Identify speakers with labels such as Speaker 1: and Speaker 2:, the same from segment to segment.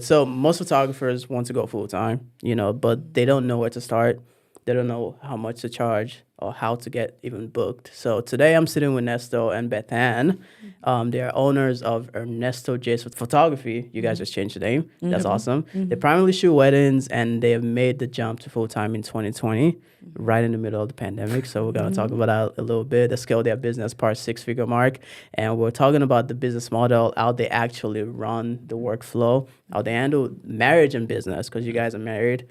Speaker 1: So most photographers want to go full time, but they don't know where to start. They don't know how much to charge or how to get even booked. So today I'm sitting with Nesto and Beth Ann. They are owners of Ernesto J's Photography. You guys just changed the name. That's awesome. They primarily shoot weddings, and they have made the jump to full time in 2020, right in the middle of the pandemic. So we're gonna talk about that a little bit. They scaled their business past six-figure mark, and we're talking about the business model, how they actually run the workflow, how they handle marriage and business, because you guys are married,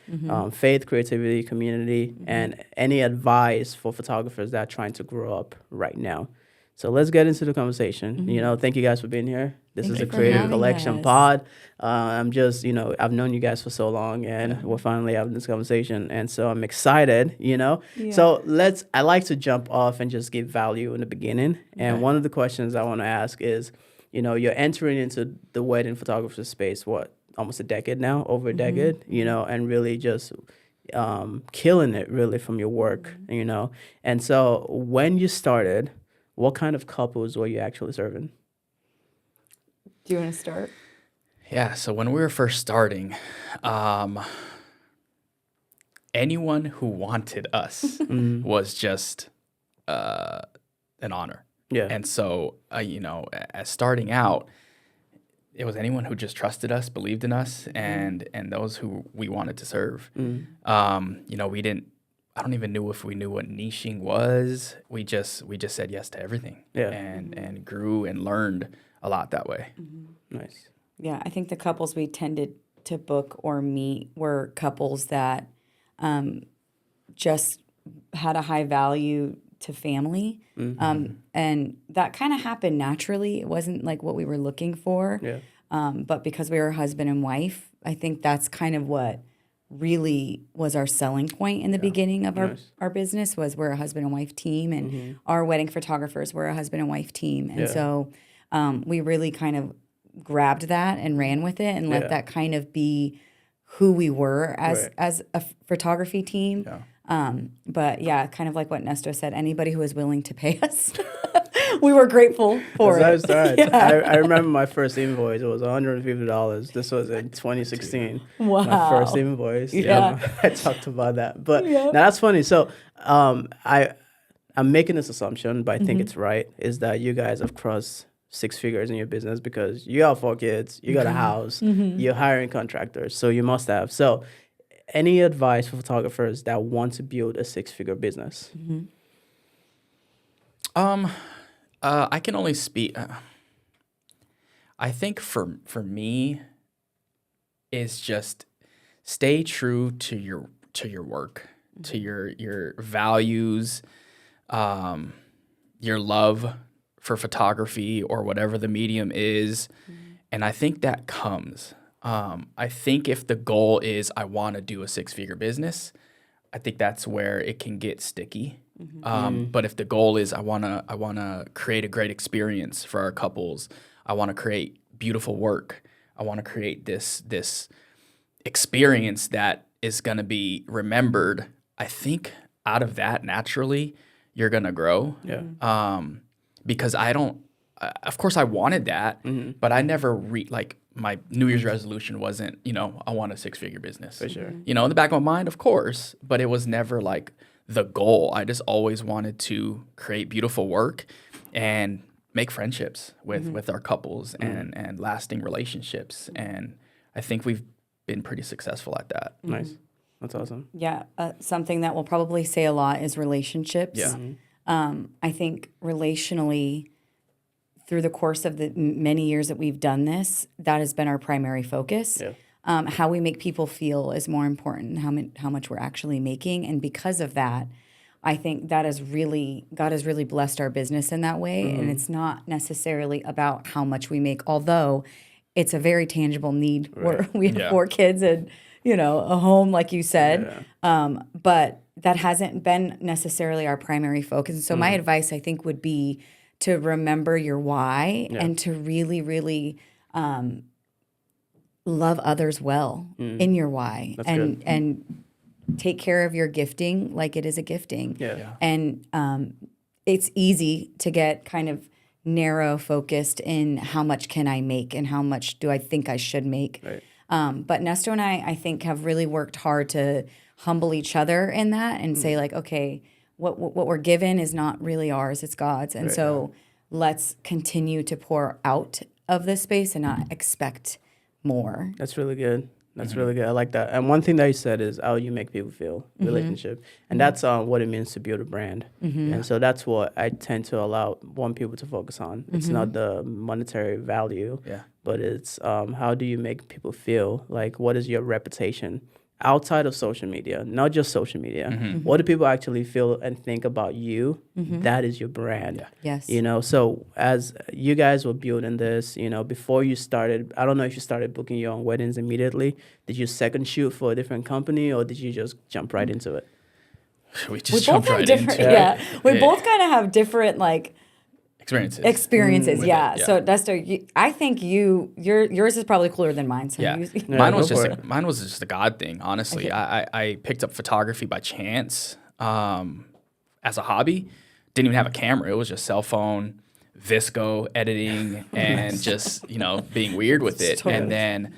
Speaker 1: faith, creativity, community, and any advice for photographers that are trying to grow up right now. So let's get into the conversation. Thank you guys for being here. This is a Creative Collection pod. I'm just, I've known you guys for so long, and we're finally having this conversation. And so I'm excited, Yeah. So I like to jump off and just give value in the beginning. And one of the questions I want to ask is, you're entering into the wedding photographer space, almost a decade now, over a decade, and really just killing it really from your work, And so when you started, what kind of couples were you actually serving?
Speaker 2: Do you want to start?
Speaker 3: Yeah, so when we were first starting, anyone who wanted us was just an honor.
Speaker 1: Yeah.
Speaker 3: And so, as starting out, it was anyone who just trusted us, believed in us, and those who we wanted to serve. We didn't. I don't even know if we knew what niching was. We just said yes to everything.
Speaker 1: Yeah.
Speaker 3: And grew and learned a lot that way.
Speaker 1: Nice.
Speaker 2: Yeah, I think the couples we tended to book or meet were couples that just had a high value to family. And that kind of happened naturally. It wasn't like what we were looking for.
Speaker 1: Yeah.
Speaker 2: But because we were husband and wife, I think that's kind of what really was our selling point in the beginning of our business. Was we're a husband and wife team, and our wedding photographers were a husband and wife team. And so we really kind of grabbed that and ran with it and let that kind of be who we were as a photography team. But yeah, kind of like what Nesto said, anybody who was willing to pay us, we were grateful for it.
Speaker 1: I remember my first invoice. It was $150. This was in 2016.
Speaker 2: Wow.
Speaker 1: My first invoice. Yeah. I talked about that. But now that's funny. So I'm making this assumption, but I think it's right, is that you guys have crossed six figures in your business because you have 4 kids, you got a house, you're hiring contractors, so you must have. So any advice for photographers that want to build a six-figure business?
Speaker 3: I can only speak. I think for me, is just stay true to your work, to your values, your love for photography or whatever the medium is, and I think that comes. I think if the goal is I want to do a six-figure business, I think that's where it can get sticky. But if the goal is I wanna create a great experience for our couples, I want to create beautiful work, I want to create this experience that is going to be remembered, I think out of that naturally you're going to grow. Because of course I wanted that, but I never my New Year's resolution wasn't, I want a six-figure business.
Speaker 1: For sure.
Speaker 3: In the back of my mind, of course, but it was never like the goal. I just always wanted to create beautiful work and make friendships with our couples and lasting relationships. And I think we've been pretty successful at that.
Speaker 1: Nice. That's awesome.
Speaker 2: Yeah, something that we'll probably say a lot is relationships. I think relationally, through the course of the many years that we've done this, that has been our primary focus. How we make people feel is more important than how much we're actually making. And because of that, I think God has really blessed our business in that way. And it's not necessarily about how much we make, although it's a very tangible need. We have 4 kids and, a home, like you said. But that hasn't been necessarily our primary focus. And so my advice, I think, would be to remember your why and to really, really love others well in your why.
Speaker 1: That's
Speaker 2: and
Speaker 1: good.
Speaker 2: And take care of your gifting like it is a gifting. And it's easy to get kind of narrow focused in how much can I make and how much do I think I should make. But Nesto and I think, have really worked hard to humble each other in that and say like, okay, what we're given is not really ours, it's God's. And so let's continue to pour out of this space and not expect more.
Speaker 1: That's really good. That's really good. I like that. And one thing that you said is how you make people feel, relationship. And that's what it means to build a brand. And so that's what I tend to want people to focus on. It's not the monetary value, but it's how do you make people feel? Like, what is your reputation outside of social media, not just social media? What do people actually feel and think about you? That is your brand.
Speaker 2: Yes.
Speaker 1: You know, so as you guys were building this, you know, before you started, I don't know if you started booking your own weddings immediately. Did you second shoot for a different company, or did you just jump right into it?
Speaker 3: We just jumped right into it.
Speaker 2: Yeah. We both kind of have different like experiences. So Nesto, I think yours is probably cooler than mine. So
Speaker 3: mine was just a God thing. Honestly, I picked up photography by chance as a hobby. Didn't even have a camera. It was just cell phone, Visco editing, and just being weird with it. Totally. And then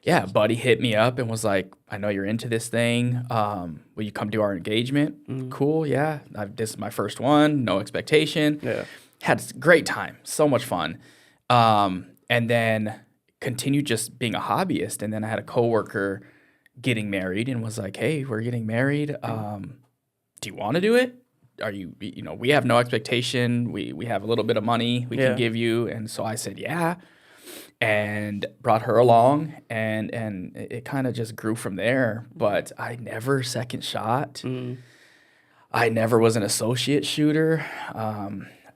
Speaker 3: a buddy hit me up and was like, "I know you're into this thing. Will you come do our engagement?" Cool. Yeah. This is my first one. No expectation. Yeah. Had a great time, so much fun, and then continued just being a hobbyist. And then I had a coworker getting married and was like, "Hey, we're getting married. Do you want to do it? Are you? We have no expectation. We have a little bit of money we can give you." And so I said, "Yeah," and brought her along, and it kind of just grew from there. But I never second shot. I never was an associate shooter.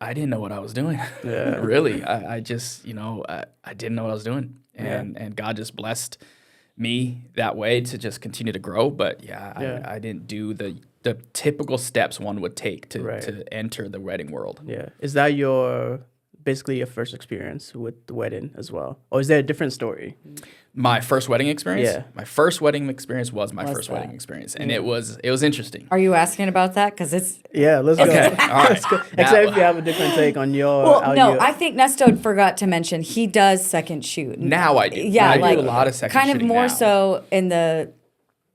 Speaker 3: I didn't know what I was doing. Really. I just, I didn't know what I was doing. And God just blessed me that way to just continue to grow. But I didn't do the typical steps one would take to enter the wedding world.
Speaker 1: Yeah. Is that basically your first experience with the wedding as well? Or is there a different story?
Speaker 3: My first wedding experience?
Speaker 1: Yeah.
Speaker 3: My first wedding experience was my first wedding experience. And it was interesting.
Speaker 2: Are you asking about that? Because it's...
Speaker 1: Yeah, let's go.
Speaker 3: Okay, all right.
Speaker 1: Except if you have a different take on your...
Speaker 2: Well, no, I think Nesto forgot to mention he does second shoot.
Speaker 3: Now I do.
Speaker 2: Yeah,
Speaker 3: I do a lot of second shooting
Speaker 2: kind of more
Speaker 3: now.
Speaker 2: so in the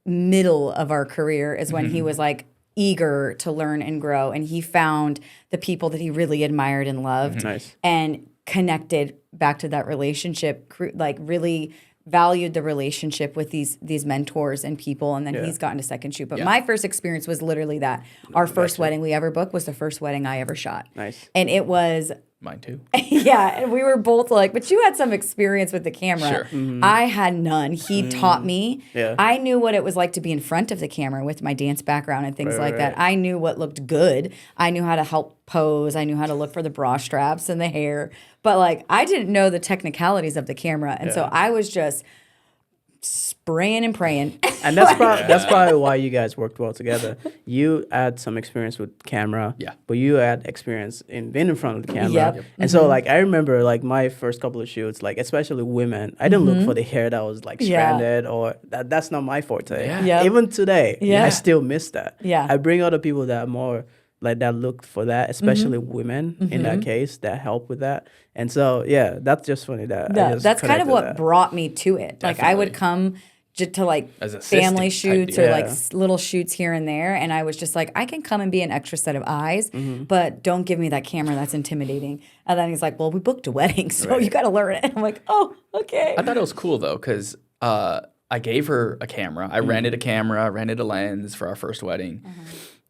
Speaker 2: middle of our career is when he was like eager to learn and grow, and he found the people that he really admired and loved and connected back to that relationship, like really valued the relationship with these mentors and people, and then he's gotten to second shoot. But my first experience was literally that. Our first wedding we ever booked was the first wedding I ever shot.
Speaker 1: Nice.
Speaker 2: And it was...
Speaker 3: Mine too.
Speaker 2: Yeah, and we were both like, but you had some experience with the camera.
Speaker 3: Sure.
Speaker 2: I had none. He taught me.
Speaker 1: Yeah.
Speaker 2: I knew what it was like to be in front of the camera with my dance background and things like that. I knew what looked good. I knew how to help pose. I knew how to look for the bra straps and the hair. But like, I didn't know the technicalities of the camera. And so I was just spraying and praying.
Speaker 1: And that's probably why you guys worked well together. You had some experience with camera, but you had experience in being in front of the camera. And so like I remember like my first couple of shoots, like especially women, I didn't look for the hair that was like stranded or that's not my forte. Even today, I still miss that. I bring other people that are more like that look for that, especially women in that case that help with that. And so, that's just funny that
Speaker 2: that's kind of what brought me to it. Like I would come just to like family shoots or like little shoots here and there. And I was just like, I can come and be an extra set of eyes, but don't give me that camera. That's intimidating. And then he's like, well, we booked a wedding, so you got to learn it. I'm like, oh, okay.
Speaker 3: I thought it was cool though, because I gave her a camera. I rented a camera, rented a lens for our first wedding.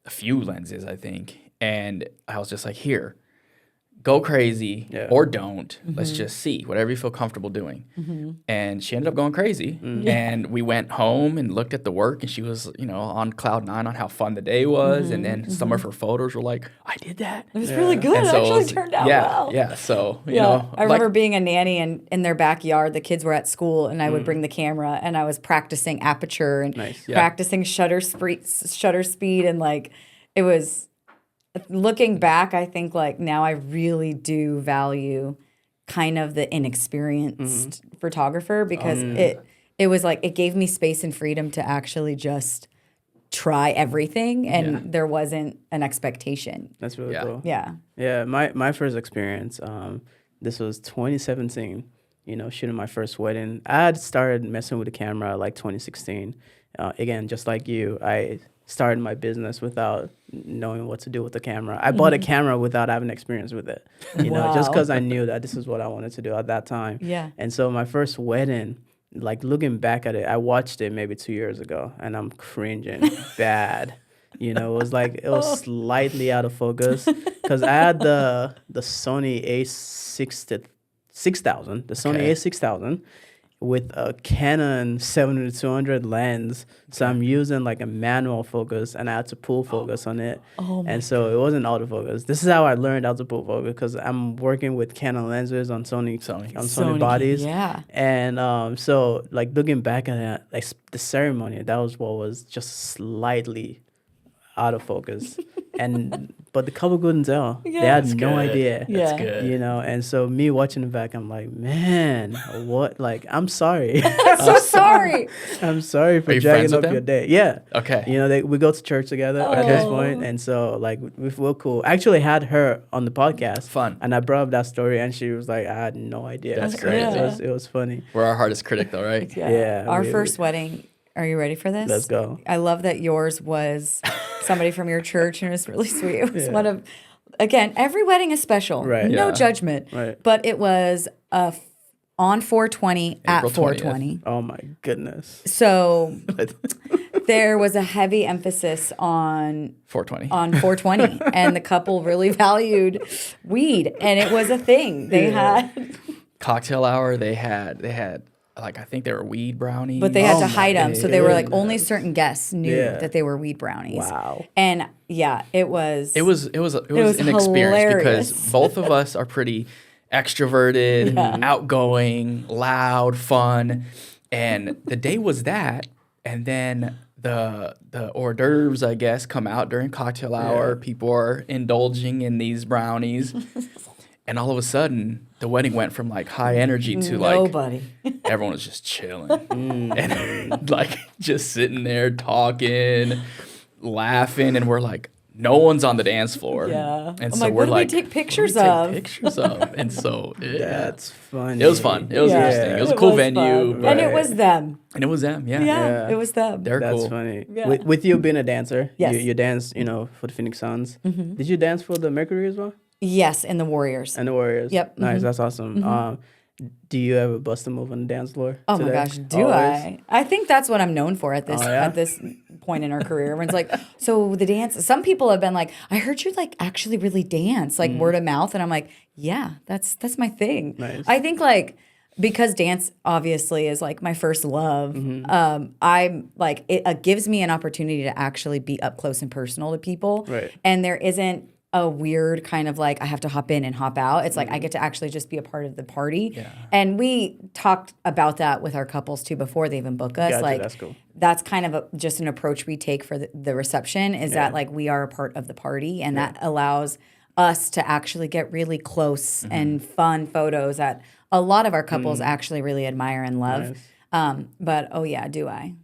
Speaker 3: A few lenses, I think. And I was just like, here, go crazy or don't. Let's just see whatever you feel comfortable doing. And she ended up going crazy. And we went home and looked at the work, and she was, on cloud 9 on how fun the day was. And then some of her photos were like, I did that.
Speaker 2: It was really good. It actually turned out well.
Speaker 3: Yeah. So,
Speaker 2: I remember being a nanny, and in their backyard, the kids were at school, and I would bring the camera, and I was practicing aperture and practicing shutter speed. And like, it was... Looking back, I think like now I really do value kind of the inexperienced photographer, because it was like it gave me space and freedom to actually just try everything, and there wasn't an expectation.
Speaker 1: That's really cool.
Speaker 2: Yeah.
Speaker 1: Yeah, my first experience, this was 2017. shooting my first wedding. I had started messing with the camera like 2016. Again, just like you, I started my business without knowing what to do with the camera. I bought a camera without having experience with it, just because I knew that this is what I wanted to do at that time.
Speaker 2: Yeah.
Speaker 1: And so my first wedding, like looking back at it, I watched it maybe 2 years ago, and I'm cringing bad. It was slightly out of focus because I had the Sony A6000, the Sony A6000 with a Canon 70-200 lens. So I'm using like a manual focus, and I had to pull focus on it. And so it wasn't autofocus. This is how I learned how to pull focus, because I'm working with Canon lenses on Sony bodies.
Speaker 2: Yeah.
Speaker 1: And so like looking back at it, like the ceremony, that was what was just slightly out of focus. But the couple couldn't tell. They had no idea.
Speaker 2: Yeah.
Speaker 3: That's good.
Speaker 1: And so me watching it back, I'm like, man, what? Like, I'm sorry.
Speaker 2: I'm so sorry.
Speaker 1: I'm sorry for
Speaker 3: you
Speaker 1: dragging
Speaker 3: friends
Speaker 1: up
Speaker 3: with
Speaker 1: your
Speaker 3: them?
Speaker 1: day. Yeah.
Speaker 3: Okay.
Speaker 1: We go to church together at this point, and so like we're cool. I actually had her on the podcast.
Speaker 3: Fun.
Speaker 1: And I brought up that story, and she was like, I had no idea.
Speaker 3: That's
Speaker 1: So
Speaker 3: great.
Speaker 1: It was funny.
Speaker 3: We're our hardest critic, though, right?
Speaker 1: Yeah,
Speaker 2: Our first wedding. Are you ready for this?
Speaker 1: Let's go.
Speaker 2: I love that yours was somebody from your church, and it was really sweet. It was one of, again, every wedding is special.
Speaker 1: Right.
Speaker 2: No
Speaker 3: Yeah.
Speaker 2: judgment.
Speaker 1: Right.
Speaker 2: But it was on 420 at
Speaker 3: April 20th.
Speaker 2: 420.
Speaker 1: Oh my goodness.
Speaker 2: So there was a heavy emphasis on
Speaker 3: 420.
Speaker 2: 420, and the couple really valued weed, and it was a thing. They had,
Speaker 3: Cocktail hour, they had like, I think they were weed brownies.
Speaker 2: but they had
Speaker 1: Oh
Speaker 2: to hide them. So they were like,
Speaker 1: goodness.
Speaker 2: only certain guests knew
Speaker 1: Yeah.
Speaker 2: that they were weed brownies.
Speaker 1: Wow.
Speaker 2: And yeah, it was.
Speaker 3: It was an experience
Speaker 2: hilarious.
Speaker 3: because both of us are pretty extroverted, outgoing, loud, fun, and the day was that, and then the hors d'oeuvres, I guess, come out during cocktail hour. People are indulging in these brownies, and all of a sudden, the wedding went from like high energy to like
Speaker 2: nobody.
Speaker 3: everyone was just chilling and like just sitting there talking, laughing, and we're like, no one's on the dance floor.
Speaker 2: Yeah.
Speaker 3: And
Speaker 2: I'm
Speaker 3: so
Speaker 2: like,
Speaker 3: we're
Speaker 2: what do we
Speaker 3: like,
Speaker 2: take pictures
Speaker 3: what do we
Speaker 2: of?
Speaker 3: take pictures of? And so
Speaker 1: That's funny.
Speaker 3: it was fun. It was
Speaker 2: Yeah.
Speaker 3: interesting. It was a cool venue.
Speaker 2: fun.
Speaker 3: but-
Speaker 2: And it was them.
Speaker 3: And it was them. Yeah.
Speaker 2: Yeah, it was them.
Speaker 3: They're
Speaker 1: That's
Speaker 3: cool.
Speaker 1: funny.
Speaker 2: Yeah.
Speaker 1: With you being a dancer,
Speaker 2: Yes.
Speaker 1: you dance, for the Phoenix Suns. Did you dance for the Mercury as well?
Speaker 2: Yes, and the Warriors.
Speaker 1: And the Warriors?
Speaker 2: Yep.
Speaker 1: Nice, that's awesome. Do you ever bust a move on the dance floor?
Speaker 2: Oh my
Speaker 1: today?
Speaker 2: gosh, do
Speaker 1: Always?
Speaker 2: I? I think that's what I'm known for at this
Speaker 1: yeah?
Speaker 2: at this point in our career. Everyone's like, so the dance. Some people have been like, I heard you like actually really dance, like word of mouth, and I'm like, yeah, that's my thing.
Speaker 1: Nice.
Speaker 2: I think like because dance obviously is like my first love. I'm like it gives me an opportunity to actually be up close and personal to people,
Speaker 1: Right.
Speaker 2: and there isn't a weird kind of like I have to hop in and hop out. It's like I get to actually just be a part of the party.
Speaker 3: Yeah.
Speaker 2: And we talked about that with our couples too before they even book us.
Speaker 1: Gotcha,
Speaker 2: like
Speaker 1: that's cool.
Speaker 2: that's kind of just an approach we take for the reception is that like we are a part of the party, and that allows us to actually get really close and fun photos that a lot of our couples actually really admire and love.
Speaker 1: Nice.
Speaker 2: But oh yeah, do I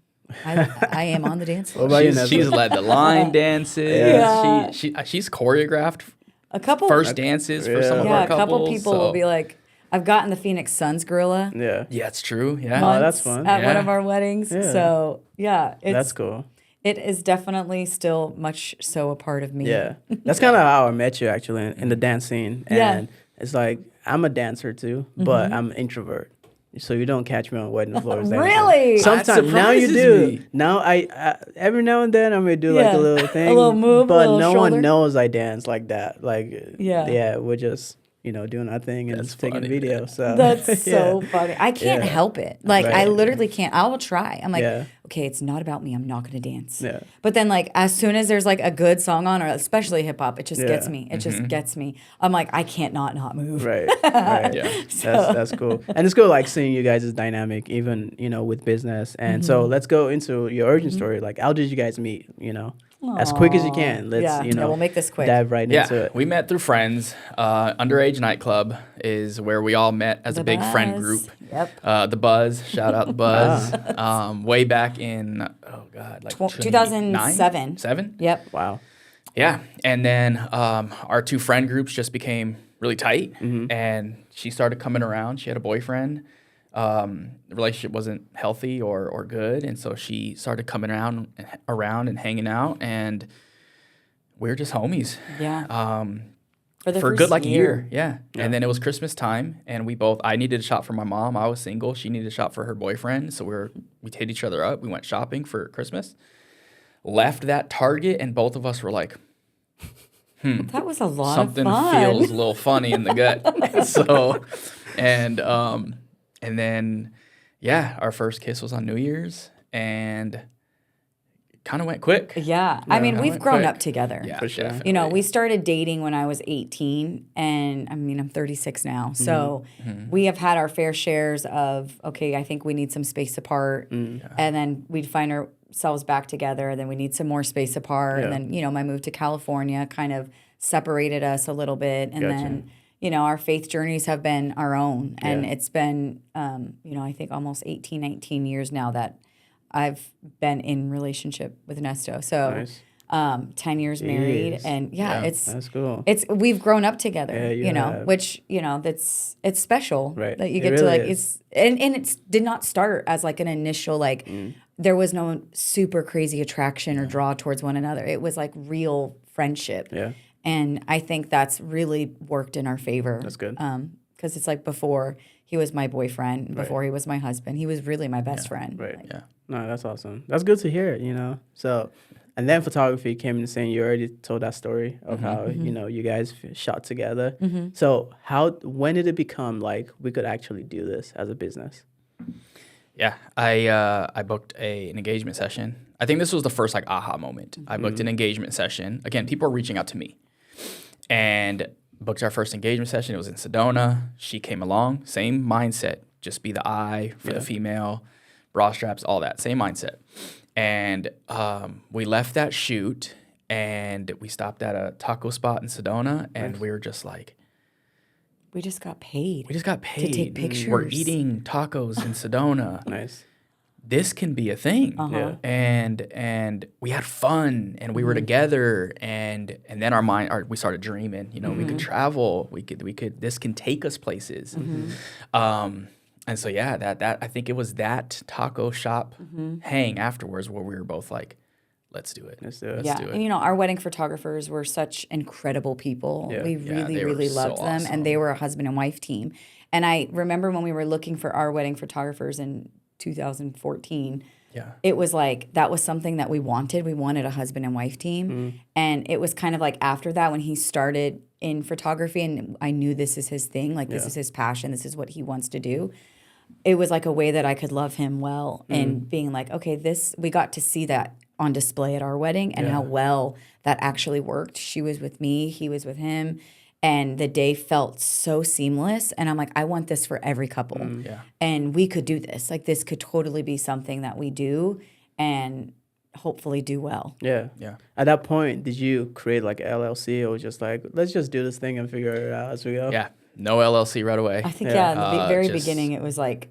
Speaker 2: am on the dance floor.
Speaker 1: What about you,
Speaker 3: She's
Speaker 1: Nestle?
Speaker 3: led the line dances.
Speaker 2: Yeah.
Speaker 3: She's choreographed
Speaker 2: A couple
Speaker 3: first dances for some of
Speaker 2: yeah,
Speaker 3: our
Speaker 2: a couple
Speaker 3: couples.
Speaker 2: people
Speaker 3: so-
Speaker 2: will be like, I've gotten the Phoenix Suns gorilla
Speaker 1: Yeah.
Speaker 3: Yeah, it's true. Yeah.
Speaker 1: Oh, that's
Speaker 2: once
Speaker 1: fun.
Speaker 2: at one
Speaker 3: Yeah.
Speaker 2: of our weddings.
Speaker 1: Yeah.
Speaker 2: So yeah,
Speaker 1: That's cool.
Speaker 2: It is definitely still much so a part of me.
Speaker 1: Yeah. That's kind of how I met you, actually, in the dance scene.
Speaker 2: Yeah.
Speaker 1: And it's like, I'm a dancer too, but I'm an introvert. So you don't catch me on wedding floors. dancing.
Speaker 2: Really?
Speaker 1: Sometimes
Speaker 3: That
Speaker 1: now you
Speaker 3: surprises
Speaker 1: do.
Speaker 3: me.
Speaker 1: Now I every now and then I may do like
Speaker 2: Yeah.
Speaker 1: a little thing,
Speaker 2: A little move, a
Speaker 1: but
Speaker 2: little
Speaker 1: no
Speaker 2: shoulder.
Speaker 1: one knows I dance like that. Like
Speaker 2: Yeah.
Speaker 1: we're just doing our thing and
Speaker 3: That's
Speaker 1: taking
Speaker 3: funny.
Speaker 1: video. So
Speaker 2: That's so funny. I can't
Speaker 1: Yeah.
Speaker 2: help it. Like I
Speaker 1: Right.
Speaker 2: literally can't. I will try. I'm like,
Speaker 1: Yeah.
Speaker 2: okay, it's not about me. I'm not going to dance.
Speaker 1: Yeah.
Speaker 2: But then like as soon as there's like a good song on, or especially hip hop, it just gets
Speaker 1: Yeah.
Speaker 2: me. It just gets me. I'm like, I can't not move.
Speaker 1: Right. Right.
Speaker 3: Yeah.
Speaker 1: That's cool. And it's cool like seeing you guys' dynamic even, with business. And so let's go into your origin story. Like how did you guys meet, As quick as you can. Let's,
Speaker 2: Yeah, we'll make this quick.
Speaker 1: dive right into
Speaker 3: Yeah,
Speaker 1: it.
Speaker 3: we met through friends. Underage nightclub is where we all met as a big friend
Speaker 2: Buzz.
Speaker 3: group.
Speaker 2: Yep.
Speaker 3: The Buzz, shout out the Buzz. Way back in like
Speaker 2: 2007.
Speaker 3: 7?
Speaker 2: Yep.
Speaker 1: Wow.
Speaker 3: Yeah, and then our two friend groups just became really tight and she started coming around. She had a boyfriend. The relationship wasn't healthy or good, and so she started coming around and hanging out, and we were just homies.
Speaker 2: Yeah.
Speaker 3: For
Speaker 2: the
Speaker 3: a
Speaker 2: first
Speaker 3: good like
Speaker 2: year.
Speaker 3: year, yeah. And then it was Christmas time, and I needed a shop for my mom. I was single. She needed a shop for her boyfriend, so we hit each other up. We went shopping for Christmas. Left that Target, and both of us were like,
Speaker 2: That was a lot
Speaker 3: something
Speaker 2: of fun.
Speaker 3: feels a little funny in the gut. So, and then, yeah, our first kiss was on New Year's, and kind of went quick.
Speaker 2: Yeah. I mean,
Speaker 3: kinda
Speaker 2: we've
Speaker 3: went
Speaker 2: grown
Speaker 3: quick.
Speaker 2: up together.
Speaker 3: Yeah,
Speaker 1: For sure.
Speaker 3: definitely.
Speaker 2: You know, we started dating when I was 18, and I mean, I'm 36 now. So we have had our fair shares of, okay, I think we need some space apart. And then we'd find ourselves back together, and then we need some more space apart.
Speaker 1: Yeah.
Speaker 2: And then, you know, my move to California kind of separated us a little bit. And
Speaker 1: Gotcha.
Speaker 2: then, you know, our faith journeys have been our own. And
Speaker 1: Yeah.
Speaker 2: it's been, you know, I think almost 18, 19 years now that I've been in relationship with Nesto. So
Speaker 1: Nice.
Speaker 2: 10 years married,
Speaker 1: Jeez.
Speaker 2: and
Speaker 3: Yeah.
Speaker 1: That's cool.
Speaker 2: we've grown up together,
Speaker 1: Yeah, you
Speaker 2: you know,
Speaker 1: have.
Speaker 2: which, you know, it's special
Speaker 1: Right.
Speaker 2: that you
Speaker 1: It
Speaker 2: get to
Speaker 1: really
Speaker 2: like,
Speaker 1: is.
Speaker 2: and it did not start as like an initial, like, there was no super crazy attraction or draw towards one another. It was like real friendship.
Speaker 1: Yeah.
Speaker 2: And I think that's really worked in our favor.
Speaker 1: That's good.
Speaker 2: Because it's like before he was my boyfriend, before he was my husband, he was really my best friend.
Speaker 1: Right.
Speaker 2: Like,
Speaker 3: Yeah.
Speaker 1: No, that's awesome. That's good to hear, you know. So, and then photography came in saying you already told that story of how, you know, you guys shot together. So, when did it become like we could actually do this as a business?
Speaker 3: Yeah, I booked an engagement session. I think this was the first like aha moment. I booked an engagement session. Again, people are reaching out to me, and booked our first engagement session. It was in Sedona. She came along, same mindset, just be the eye for the female, bra straps, all that, same mindset. And we left that shoot, and we stopped at a taco spot in Sedona, and we were just like,
Speaker 2: we just got paid.
Speaker 3: we just got paid.
Speaker 2: take
Speaker 3: We're
Speaker 2: pictures.
Speaker 3: eating tacos in Sedona.
Speaker 1: Nice.
Speaker 3: This can be a thing.
Speaker 1: Yeah.
Speaker 3: And we had fun, and we were together, and then we started dreaming, you know, we could travel, we could this can take us places. And so yeah, that I think it was that taco shop hang afterwards where we were both like, let's do it.
Speaker 1: Let's do it.
Speaker 2: Yeah,
Speaker 3: do it.
Speaker 2: and you know, our wedding photographers were such incredible people.
Speaker 1: Yeah.
Speaker 2: We
Speaker 3: Yeah,
Speaker 2: really,
Speaker 3: they were
Speaker 2: really
Speaker 3: so
Speaker 2: loved them,
Speaker 3: awesome.
Speaker 2: and they were a husband and wife team. And I remember when we were looking for our wedding photographers in 2014.
Speaker 3: Yeah.
Speaker 2: It was like that was something that we wanted. We wanted a husband and wife team, and it was kind of like after that when he started in photography, and I knew this is his thing. Like this is his passion. This is what he wants to do. It was like a way that I could love him well, and being like, okay, we got to see that on display at our wedding, and how well that actually worked. She was with me, he was with him, and the day felt so seamless. And I'm like, I want this for every couple.
Speaker 3: Yeah.
Speaker 2: And we could do this. Like this could totally be something that we do and hopefully do well.
Speaker 1: Yeah.
Speaker 3: Yeah.
Speaker 1: At that point, did you create like an LLC or just like, let's just do this thing and figure it out as we go?
Speaker 3: Yeah. No LLC right away.
Speaker 2: I think,
Speaker 1: Yeah.
Speaker 2: in the very
Speaker 3: Just-
Speaker 2: beginning, it was like,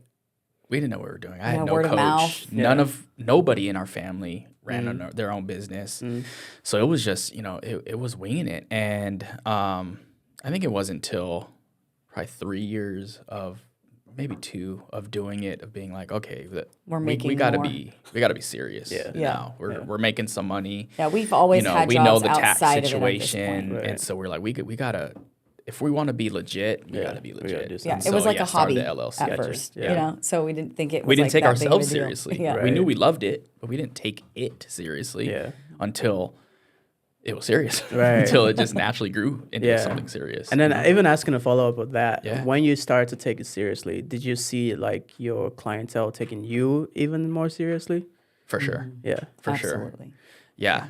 Speaker 3: We didn't know what we were doing. I
Speaker 2: Yeah,
Speaker 3: had no
Speaker 2: word of
Speaker 3: coach.
Speaker 2: mouth.
Speaker 3: Nobody in our family ran their own business. So it was just, you know, it was winging it. And I think it wasn't until probably 3 years of maybe 2 of doing it, of being like, okay,
Speaker 2: We're
Speaker 3: we
Speaker 2: making
Speaker 3: gotta
Speaker 2: more.
Speaker 3: we gotta be serious
Speaker 1: Yeah.
Speaker 3: now. We're making some money.
Speaker 2: yeah, we've always
Speaker 3: You know,
Speaker 2: had
Speaker 3: we
Speaker 2: jobs
Speaker 3: know the tax
Speaker 2: outside of it at this
Speaker 3: situation,
Speaker 2: point.
Speaker 1: Right.
Speaker 3: and so we're like, we gotta, if we want to be legit, we
Speaker 1: Yeah,
Speaker 3: gotta be
Speaker 1: we gotta
Speaker 3: legit.
Speaker 1: do
Speaker 2: Yeah,
Speaker 1: something.
Speaker 2: it was
Speaker 3: So,
Speaker 2: like a
Speaker 3: started
Speaker 2: hobby
Speaker 3: the LLC.
Speaker 2: at
Speaker 1: Gotcha.
Speaker 2: first,
Speaker 1: Yeah.
Speaker 2: you know. So we didn't think it was
Speaker 3: We didn't
Speaker 2: like
Speaker 3: take
Speaker 2: that big of a
Speaker 3: ourselves
Speaker 2: deal.
Speaker 3: seriously.
Speaker 2: Yeah.
Speaker 3: We
Speaker 1: Right.
Speaker 3: knew we loved it, but we didn't take it seriously
Speaker 1: Yeah.
Speaker 3: until it was serious.
Speaker 1: Right.
Speaker 3: Until it just naturally grew into
Speaker 1: Yeah.
Speaker 3: something serious.
Speaker 1: And then even asking a follow up with that,
Speaker 3: Yeah.
Speaker 1: when you started to take it seriously, did you see like your clientele taking you even more seriously?
Speaker 3: For sure.
Speaker 1: Yeah.
Speaker 3: For sure.
Speaker 2: Absolutely.
Speaker 3: Yeah.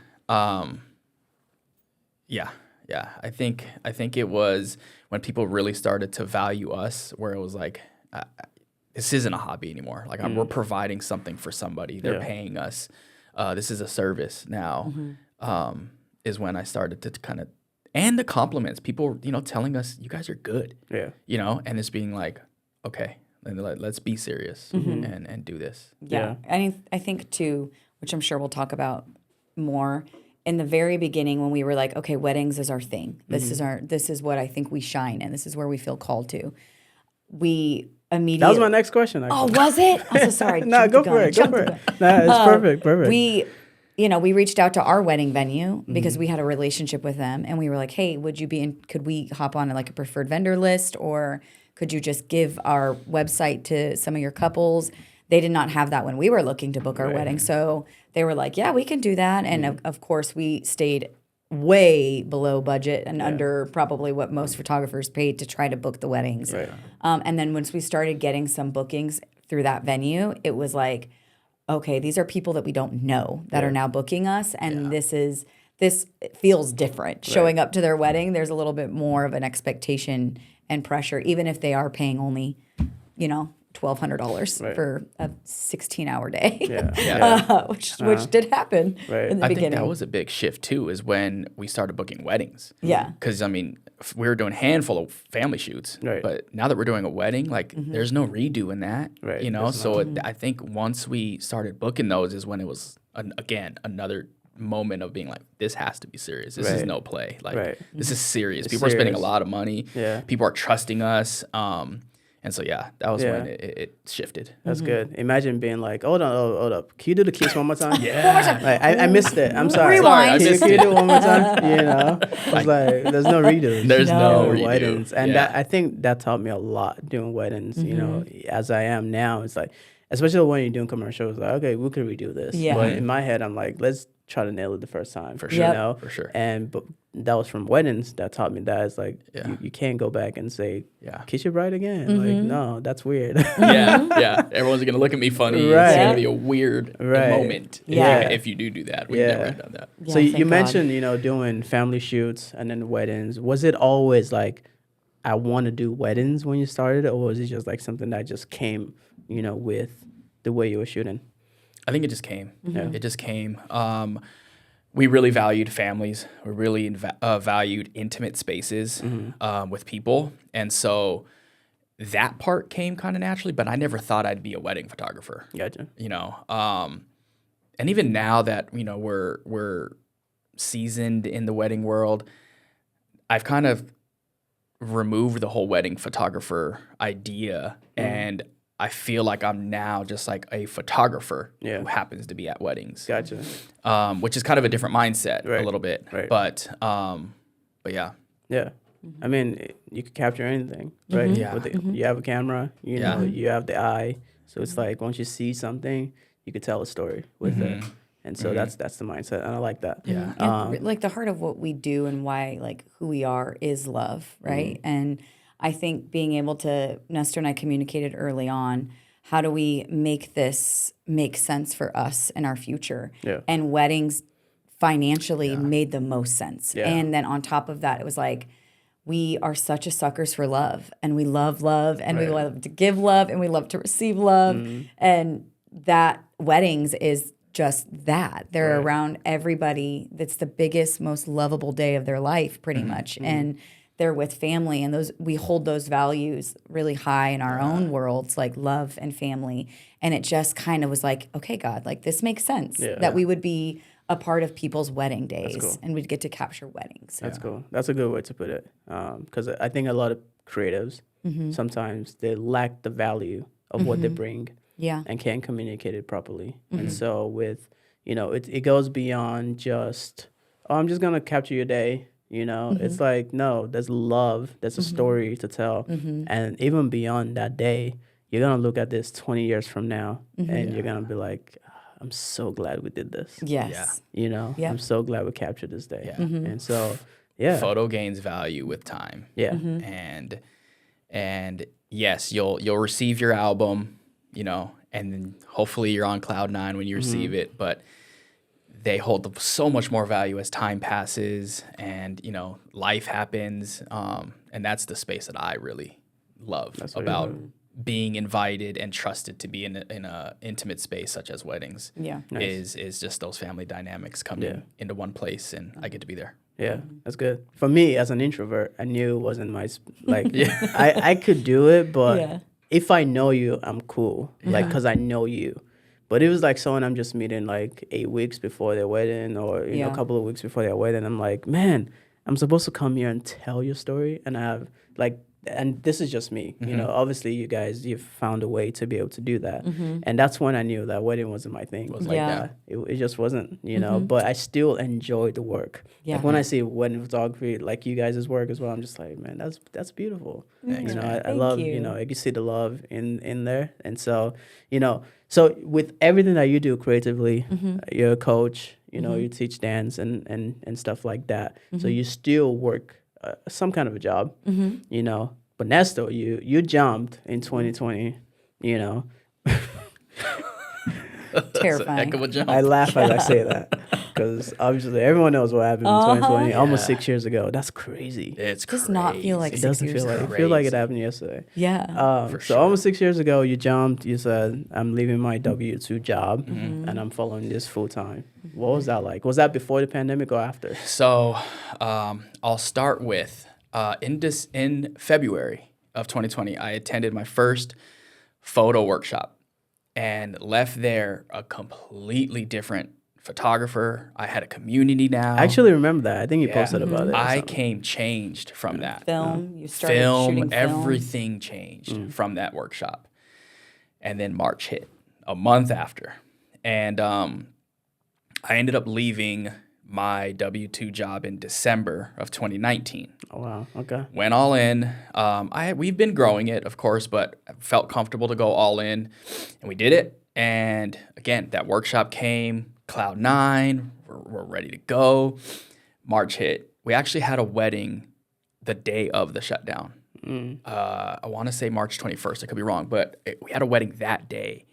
Speaker 3: Yeah. I think it was when people really started to value us, where it was like, this isn't a hobby anymore. Like we're providing something for somebody. They're
Speaker 1: Yeah.
Speaker 3: paying us. This is a service now. Is when I started to kind of, and the compliments, people, you know, telling us, you guys are good.
Speaker 1: Yeah.
Speaker 3: You know, and it's being like, okay, then let's be serious and do this.
Speaker 2: Yeah. I think too, which I'm sure we'll talk about more, in the very beginning when we were like, okay, weddings is our thing. This is what I think we shine in. This is where we feel called to. we immediately.
Speaker 1: That was my next question.
Speaker 2: Oh,
Speaker 1: Actually.
Speaker 2: was it? I'm so sorry.
Speaker 1: No, go for it. Go for it. No, it's perfect.
Speaker 2: We reached out to our wedding venue because we had a relationship with them, and we were like, hey, would you be in, could we hop on like a preferred vendor list, or could you just give our website to some of your couples? They did not have that when we were looking to book our wedding. So they were like, yeah, we can do that. And of course, we stayed way below budget and under probably what most photographers paid to try to book the weddings.
Speaker 1: Right.
Speaker 2: And then once we started getting some bookings through that venue, it was like, okay, these are people that we don't know that are now booking us. And this feels different. Showing up to their wedding, there's a little bit more of an expectation and pressure, even if they are paying only, $1,200 for a 16-hour day, which did happen in the beginning.
Speaker 3: I think that was a big shift too, is when we started booking weddings.
Speaker 2: Yeah.
Speaker 3: Because, we were doing a handful of family shoots, but now that we're doing a wedding, there's no redo in that, So I think once we started booking those is when it was, again, another moment of being like, this has to be serious. This is no play. This is serious. People are spending a lot of money. Yeah. People are trusting us. And so, that was when it shifted.
Speaker 1: That's good. Imagine being like, hold up. Can you do the kiss one more time? I missed it. I'm sorry.
Speaker 2: Rewind.
Speaker 1: Can you do it one more time? It's like, there's no redos.
Speaker 3: There's no redo.
Speaker 1: Weddings. And I think that taught me a lot doing weddings, as I am now. It's like, especially when you're doing commercials, like, okay, we could redo this.
Speaker 2: Yeah.
Speaker 1: But in my head, I'm like, let's try to nail it the first time.
Speaker 3: For sure.
Speaker 1: For sure. But that was from weddings that taught me that. It's like, you can't go back and say, kiss your bride again. Like, no, that's weird.
Speaker 3: Everyone's going to look at me funny.
Speaker 1: Right.
Speaker 3: It's going to be a weird moment if you do that. We've never done that.
Speaker 1: So you mentioned, doing family shoots and then weddings. Was it always like, I want to do weddings when you started, or was it just like something that just came, with the way you were shooting?
Speaker 3: I think it just came. It just came. We really valued families. We really valued intimate spaces with people. And so that part came kind of naturally, but I never thought I'd be a wedding photographer.
Speaker 1: Gotcha.
Speaker 3: And even now that, we're seasoned in the wedding world, I've kind of removed the whole wedding photographer idea, and I feel like I'm now just like a photographer who happens to be at weddings.
Speaker 1: Gotcha.
Speaker 3: Which is kind of a different mindset a little bit.
Speaker 1: Right.
Speaker 3: But yeah.
Speaker 1: Yeah. I mean, you could capture anything, right?
Speaker 3: Yeah.
Speaker 1: You have a camera, you have the eye. So it's like once you see something, you could tell a story with it. And so that's the mindset, and I like that.
Speaker 3: Yeah.
Speaker 2: And like the heart of what we do and why, like who we are, is love, right? And I think being able to, Nesto and I communicated early on, how do we make this make sense for us and our future?
Speaker 1: Yeah.
Speaker 2: And weddings financially made the most sense.
Speaker 1: Yeah.
Speaker 2: And then on top of that, it was like, we are such a suckers for love, and we love love, and we love to give love, and we love to receive love. And that weddings is just that. They're around everybody. That's the biggest, most lovable day of their life, pretty much. And they're with family, and we hold those values really high in our own worlds, like love and family. And it just kind of was like, okay, God, like this makes sense that we would be a part of people's wedding days, and we'd get to capture weddings.
Speaker 1: That's cool. That's a good way to put it. Because I think a lot of creatives sometimes they lack the value of what they bring.
Speaker 2: Yeah.
Speaker 1: And can't communicate it properly. And so with, it goes beyond just, I'm just going to capture your day. It's like, no, there's love. There's a story to tell. And even beyond that day, you're going to look at this 20 years from now and you're going to be like, I'm so glad we did this.
Speaker 2: Yes.
Speaker 1: I'm so glad we captured this day. Yeah. And so,
Speaker 3: Photo gains value with time.
Speaker 1: Yeah.
Speaker 3: And yes, you'll receive your album, and then hopefully you're on cloud 9 when you receive it, but they hold so much more value as time passes and, life happens. And that's the space that I really love about being invited and trusted to be in a intimate space such as weddings.
Speaker 2: Yeah.
Speaker 3: Is just those family dynamics coming into one place, and I get to be there.
Speaker 1: Yeah, that's good. For me, as an introvert, I knew it wasn't my, I could do it, but if I know you, I'm cool, because I know you. But it was like someone I'm just meeting 8 weeks before their wedding, or a couple of weeks before their wedding. I'm like, man, I'm supposed to come here and tell your story, and I have and this is just me, you know, obviously you guys, you've found a way to be able to do that. And that's when I knew that wedding wasn't my thing.
Speaker 3: Was
Speaker 1: Like
Speaker 2: Yeah.
Speaker 1: that. It just wasn't, you know, but I still enjoy the work.
Speaker 2: Yeah.
Speaker 1: Like when I see wedding photography, like you guys' work as well, I'm just like, man, that's beautiful.
Speaker 3: Thanks,
Speaker 1: You know,
Speaker 3: man.
Speaker 1: I
Speaker 2: Thank
Speaker 1: love,
Speaker 2: you.
Speaker 1: you know, I can see the love in there. And so, you know, so with everything that you do creatively, you're a coach, you know, you teach dance and stuff like that. So you still work some kind of a job, you know. But Nesto, you jumped in 2020, you know.
Speaker 2: Terrifying.
Speaker 3: Heck of a jump.
Speaker 1: I laugh as I say that because obviously everyone knows what happened in 2020, almost
Speaker 3: Yeah.
Speaker 1: 6 years ago. That's crazy.
Speaker 3: It's
Speaker 2: Does not feel like
Speaker 1: It
Speaker 3: crazy.
Speaker 2: 6
Speaker 1: doesn't
Speaker 2: years
Speaker 1: feel like
Speaker 2: ago.
Speaker 1: it feels like it
Speaker 3: Crazy.
Speaker 1: happened yesterday.
Speaker 2: Yeah.
Speaker 3: For
Speaker 1: So
Speaker 3: sure.
Speaker 1: almost 6 years ago, you jumped. You said, "I'm leaving my W-2 job and I'm following this full time." What was that like? Was that before the pandemic or after?
Speaker 3: So I'll start with in February of 2020, I attended my first photo workshop and left there a completely different photographer. I had a community now.
Speaker 1: I actually remember that. I think you
Speaker 3: Yeah.
Speaker 1: posted about it. or
Speaker 3: I
Speaker 1: something.
Speaker 3: came changed from that.
Speaker 2: Film. You started shooting film.
Speaker 3: Everything changed from that workshop. And then March hit a month after. And I ended up leaving my W-2 job in December of 2019.
Speaker 1: Oh wow. Okay.
Speaker 3: Went all in. We've been growing it, of course, but felt comfortable to go all in. And we did it. And again, that workshop came, Cloud 9, we're ready to go. March hit. We actually had a wedding the day of the shutdown. I want to say March 21st. I could be wrong, but we had a wedding that day.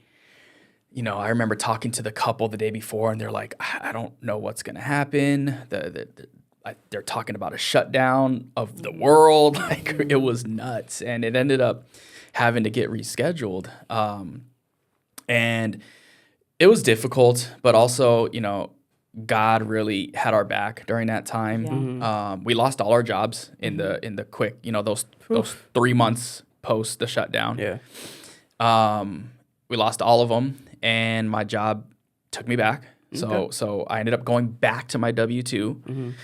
Speaker 3: You know, I remember talking to the couple the day before, and they're like, I don't know what's going to happen. They're talking about a shutdown of the world. Like, it was nuts. And it ended up having to get rescheduled. And it was difficult, but also, you know, God really had our back during that time. We lost all our jobs in the quick, you know, those 3 months post the shutdown.
Speaker 1: Yeah.
Speaker 3: We lost all of them, and my job took me back. So I ended up going back to my W-2,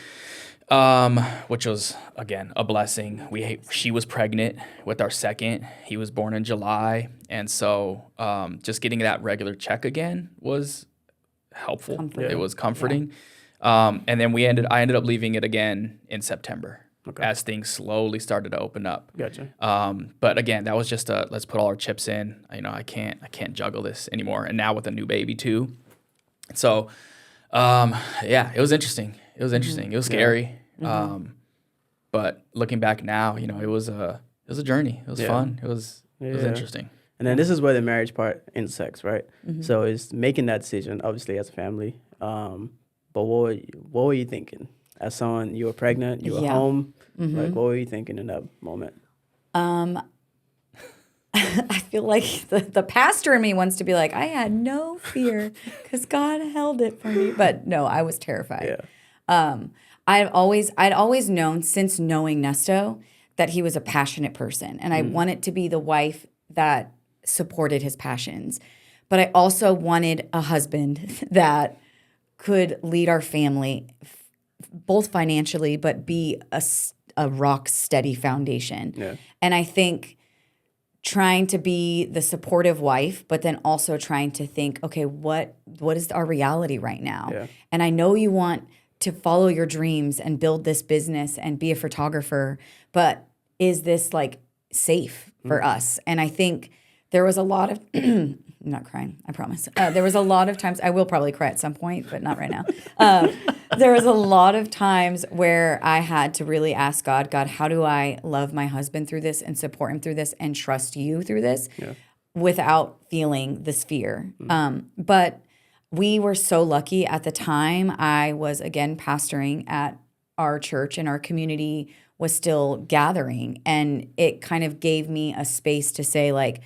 Speaker 3: which was, again, a blessing. She was pregnant with our second. He was born in July. And so just getting that regular check again was helpful.
Speaker 2: Comforting.
Speaker 3: It was comforting. And then I ended up leaving it again in September as things slowly started to open up.
Speaker 1: Gotcha.
Speaker 3: But again, that was just let's put all our chips in. You know, I can't juggle this anymore. And now with a new baby too. So, yeah, it was interesting. It was interesting. It was scary. But looking back now, you know, it was a journey. It was fun. It was interesting.
Speaker 1: And then this is where the marriage part intersects, right? So it's making that decision, obviously, as a family. But what were you thinking? As someone, you were pregnant, you were
Speaker 2: Yeah.
Speaker 1: home. Like, what were you thinking in that moment?
Speaker 2: I feel like the pastor in me wants to be like, I had no fear because God held it for me. But no, I was terrified.
Speaker 1: Yeah.
Speaker 2: I'd always known since knowing Nesto that he was a passionate person. And I wanted to be the wife that supported his passions. But I also wanted a husband that could lead our family both financially, but be a rock steady foundation.
Speaker 1: Yeah.
Speaker 2: And I think trying to be the supportive wife, but then also trying to think, okay, what is our reality right now?
Speaker 1: Yeah.
Speaker 2: And I know you want to follow your dreams and build this business and be a photographer, but is this like safe for us? And I think there was a lot of I'm not crying, I promise. There was a lot of times, I will probably cry at some point, but not right now. There was a lot of times where I had to really ask God, how do I love my husband through this and support him through this and trust you through this without feeling this fear? But we were so lucky at the time. I was, again, pastoring at our church, and our community was still gathering. And it kind of gave me a space to say, like,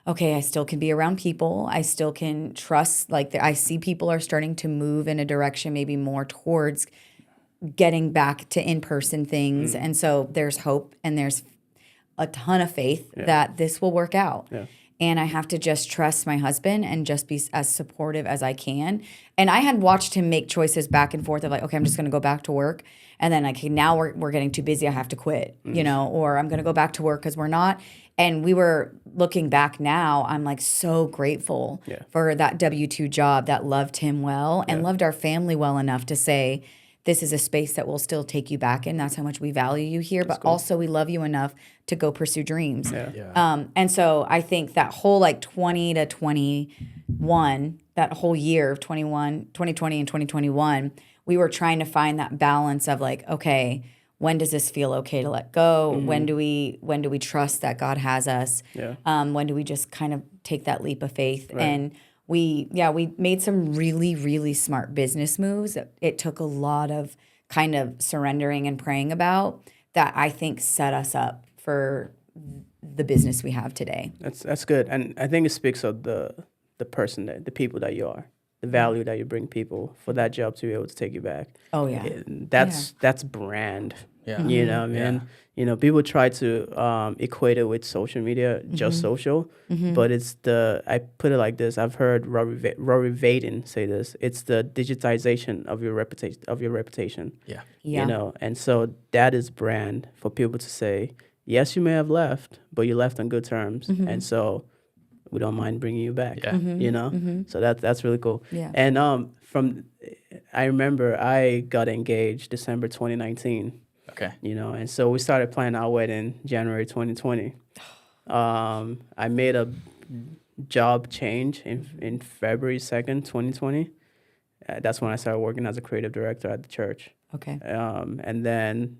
Speaker 2: okay, I still can be around people. I still can trust. Like, I see people are starting to move in a direction maybe more towards getting back to in-person things. And so there's hope and there's a ton of faith that this will work out.
Speaker 1: Yeah.
Speaker 2: and I have to just trust my husband and just be as supportive as I can. And I had watched him make choices back and forth of like, okay, I'm just going to go back to work. And then like, okay, now we're getting too busy. I have to quit, you know, or I'm going to go back to work because we're not. And we were looking back now, I'm like so grateful for that W-2 job that loved him well and loved our family well enough to say, this is a space that will still take you back in. That's how much we value you here. But also we love you enough to go pursue dreams. And so I think that whole like 20 to 21, that whole year of 2020 and 2021, we were trying to find that balance of like, okay, when does this feel okay to let go? When do we trust that God has us? When do we just kind of take that leap of faith? And we made some really, really smart business moves. It took a lot of kind of surrendering and praying about that I think set us up for the business we have today.
Speaker 1: That's good. And I think it speaks of the person, the people that you are, the value that you bring people for that job to be able to take you back.
Speaker 2: Oh, yeah.
Speaker 1: That's brand.
Speaker 3: Yeah.
Speaker 1: You know, man. You know, people try to equate it with social media, just social, but it's I put it like this. I've heard Rory Vaden say this. It's the digitization of your reputation.
Speaker 3: Yeah.
Speaker 2: Yeah.
Speaker 1: You know, and so that is brand for people to say, yes, you may have left, but you left on good terms, and so we don't mind bringing you back.
Speaker 3: Yeah.
Speaker 1: You know, so that's really cool.
Speaker 2: Yeah.
Speaker 1: And I remember I got engaged December 2019.
Speaker 3: Okay.
Speaker 1: You know, and so we started planning our wedding January 2020. I made a job change in February 2nd, 2020. That's when I started working as a creative director at the church.
Speaker 2: Okay.
Speaker 1: And then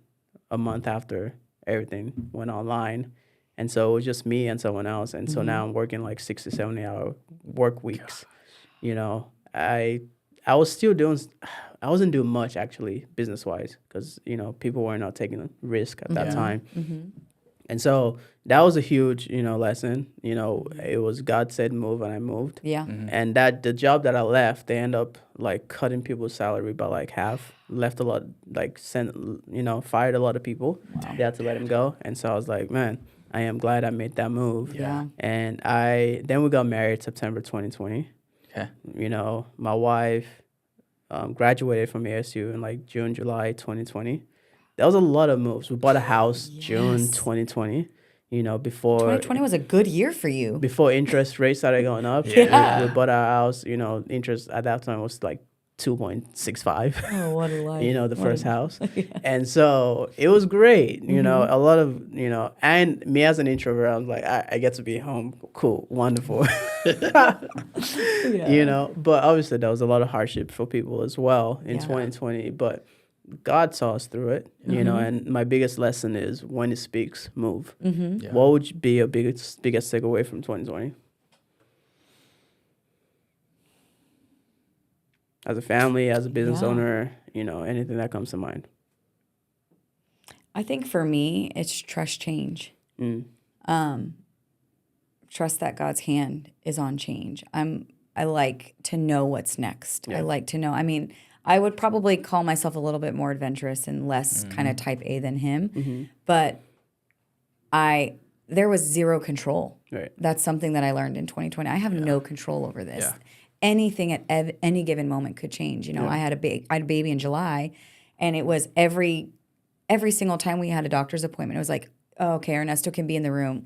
Speaker 1: a month after, everything went online. And so it was just me and someone else. And so now I'm working like 60, 70-hour work weeks. You know, I was still I wasn't doing much actually business-wise because, you know, people were not taking a risk at that time. And so that was a huge, you know, lesson. You know, it was God said move and I moved.
Speaker 2: Yeah.
Speaker 1: And that the job that I left, they end up like cutting people's salary by like half, left a lot, like fired a lot of people. Wow. They had to let them go. And so I was like, man, I am glad I made that move.
Speaker 2: Yeah.
Speaker 1: And then we got married September 2020.
Speaker 3: Okay.
Speaker 1: You know, my wife graduated from ASU in like June, July 2020. That was a lot of moves. We bought a house June 2020. You know, before
Speaker 2: 2020 was a good year for you.
Speaker 1: Before interest rates started going up.
Speaker 2: Yeah.
Speaker 1: We bought our house. You know, interest at that time was like 2.65.
Speaker 2: Oh, what a life.
Speaker 1: You know, the first house. And so it was great. You know, a lot of, you know, and me as an introvert, I was like, I get to be home. Cool. Wonderful. You know, but obviously there was a lot of hardship for people as well in 2020. But God saw us through it, you know, and my biggest lesson is when He speaks, move.
Speaker 3: Yeah.
Speaker 1: What would be your biggest takeaway from 2020? As a family, as a business owner, you know, anything that comes to mind.
Speaker 2: I think for me, it's trust change. Trust that God's hand is on change. I like to know what's next. I like to know. I mean, I would probably call myself a little bit more adventurous and less kind of type A than him. But there was zero control.
Speaker 1: Right.
Speaker 2: That's something that I learned in 2020. I have no control over this.
Speaker 3: Yeah.
Speaker 2: Anything at any given moment could change. You know, I had a baby in July, and it was every single time we had a doctor's appointment, it was like, oh, okay, Ernesto can be in the room.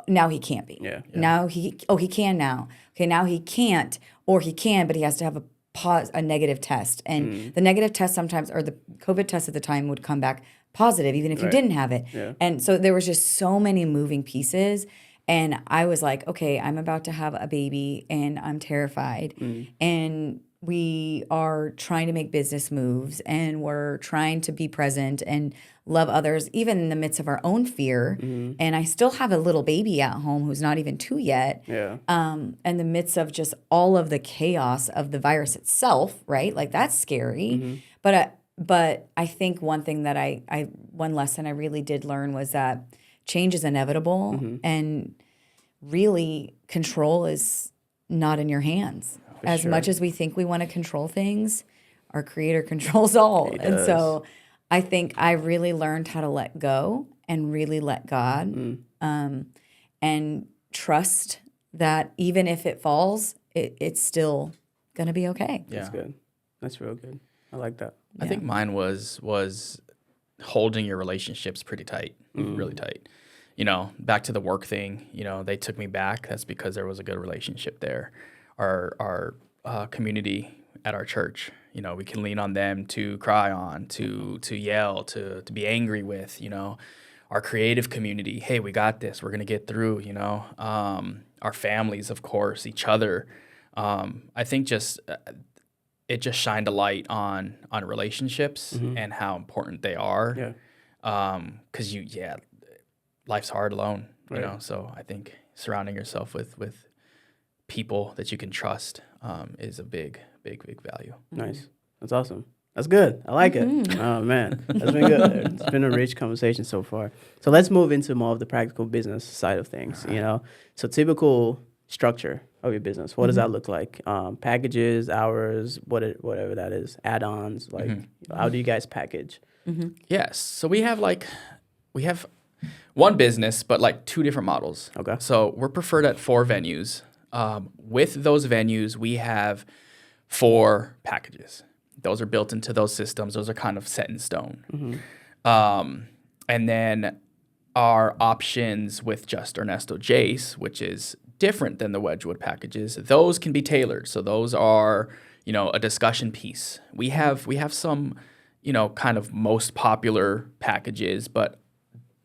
Speaker 2: Now he can't be.
Speaker 1: Yeah.
Speaker 2: Now he can now. Okay, now he can't, or he can, but he has to have a negative test. And the negative test sometimes, or the COVID test at the time, would come back positive, even if you didn't have it.
Speaker 1: Yeah.
Speaker 2: And so there was just so many moving pieces. And I was like, okay, I'm about to have a baby and I'm terrified. And we are trying to make business moves and we're trying to be present and love others, even in the midst of our own fear. And I still have a little baby at home who's not even 2 yet.
Speaker 1: Yeah.
Speaker 2: In the midst of just all of the chaos of the virus itself, right? Like that's scary. But I think one thing that one lesson I really did learn was that change is inevitable and really control is not in your hands. As much as we think we want to control things, our Creator controls all. And so I think I really learned how to let go and really let God and trust that even if it falls, it's still going to be okay.
Speaker 3: Yeah.
Speaker 1: That's good. That's real good. I like that.
Speaker 3: I think mine was holding your relationships pretty tight, really tight. You know, back to the work thing, you know, they took me back. That's because there was a good relationship there. Our community at our church, you know, we can lean on them to cry on, to yell, to be angry with, you know. Our creative community, hey, we got this. We're going to get through, you know. Our families, of course, each other. I think it just shined a light on relationships and how important they are.
Speaker 1: Yeah.
Speaker 3: Because life's hard alone, you know. So I think surrounding yourself with people that you can trust is a big value.
Speaker 1: Nice. That's awesome. That's good. I like it. Oh, man. That's been good. It's been a rich conversation so far. So let's move into more of the practical business side of things, you know. So typical structure of your business, what does that look like? Packages, hours, whatever that is, add-ons, like how do you guys package?
Speaker 3: Yes. So we have one business, but like two different models.
Speaker 1: Okay.
Speaker 3: So we're preferred at 4 venues. With those venues, we have 4 packages. Those are built into those systems. Those are kind of set in stone. And then our options with just Ernesto Jace, which is different than the Wedgwood packages, those can be tailored. So those are, you know, a discussion piece. We have some, you know, kind of most popular packages, but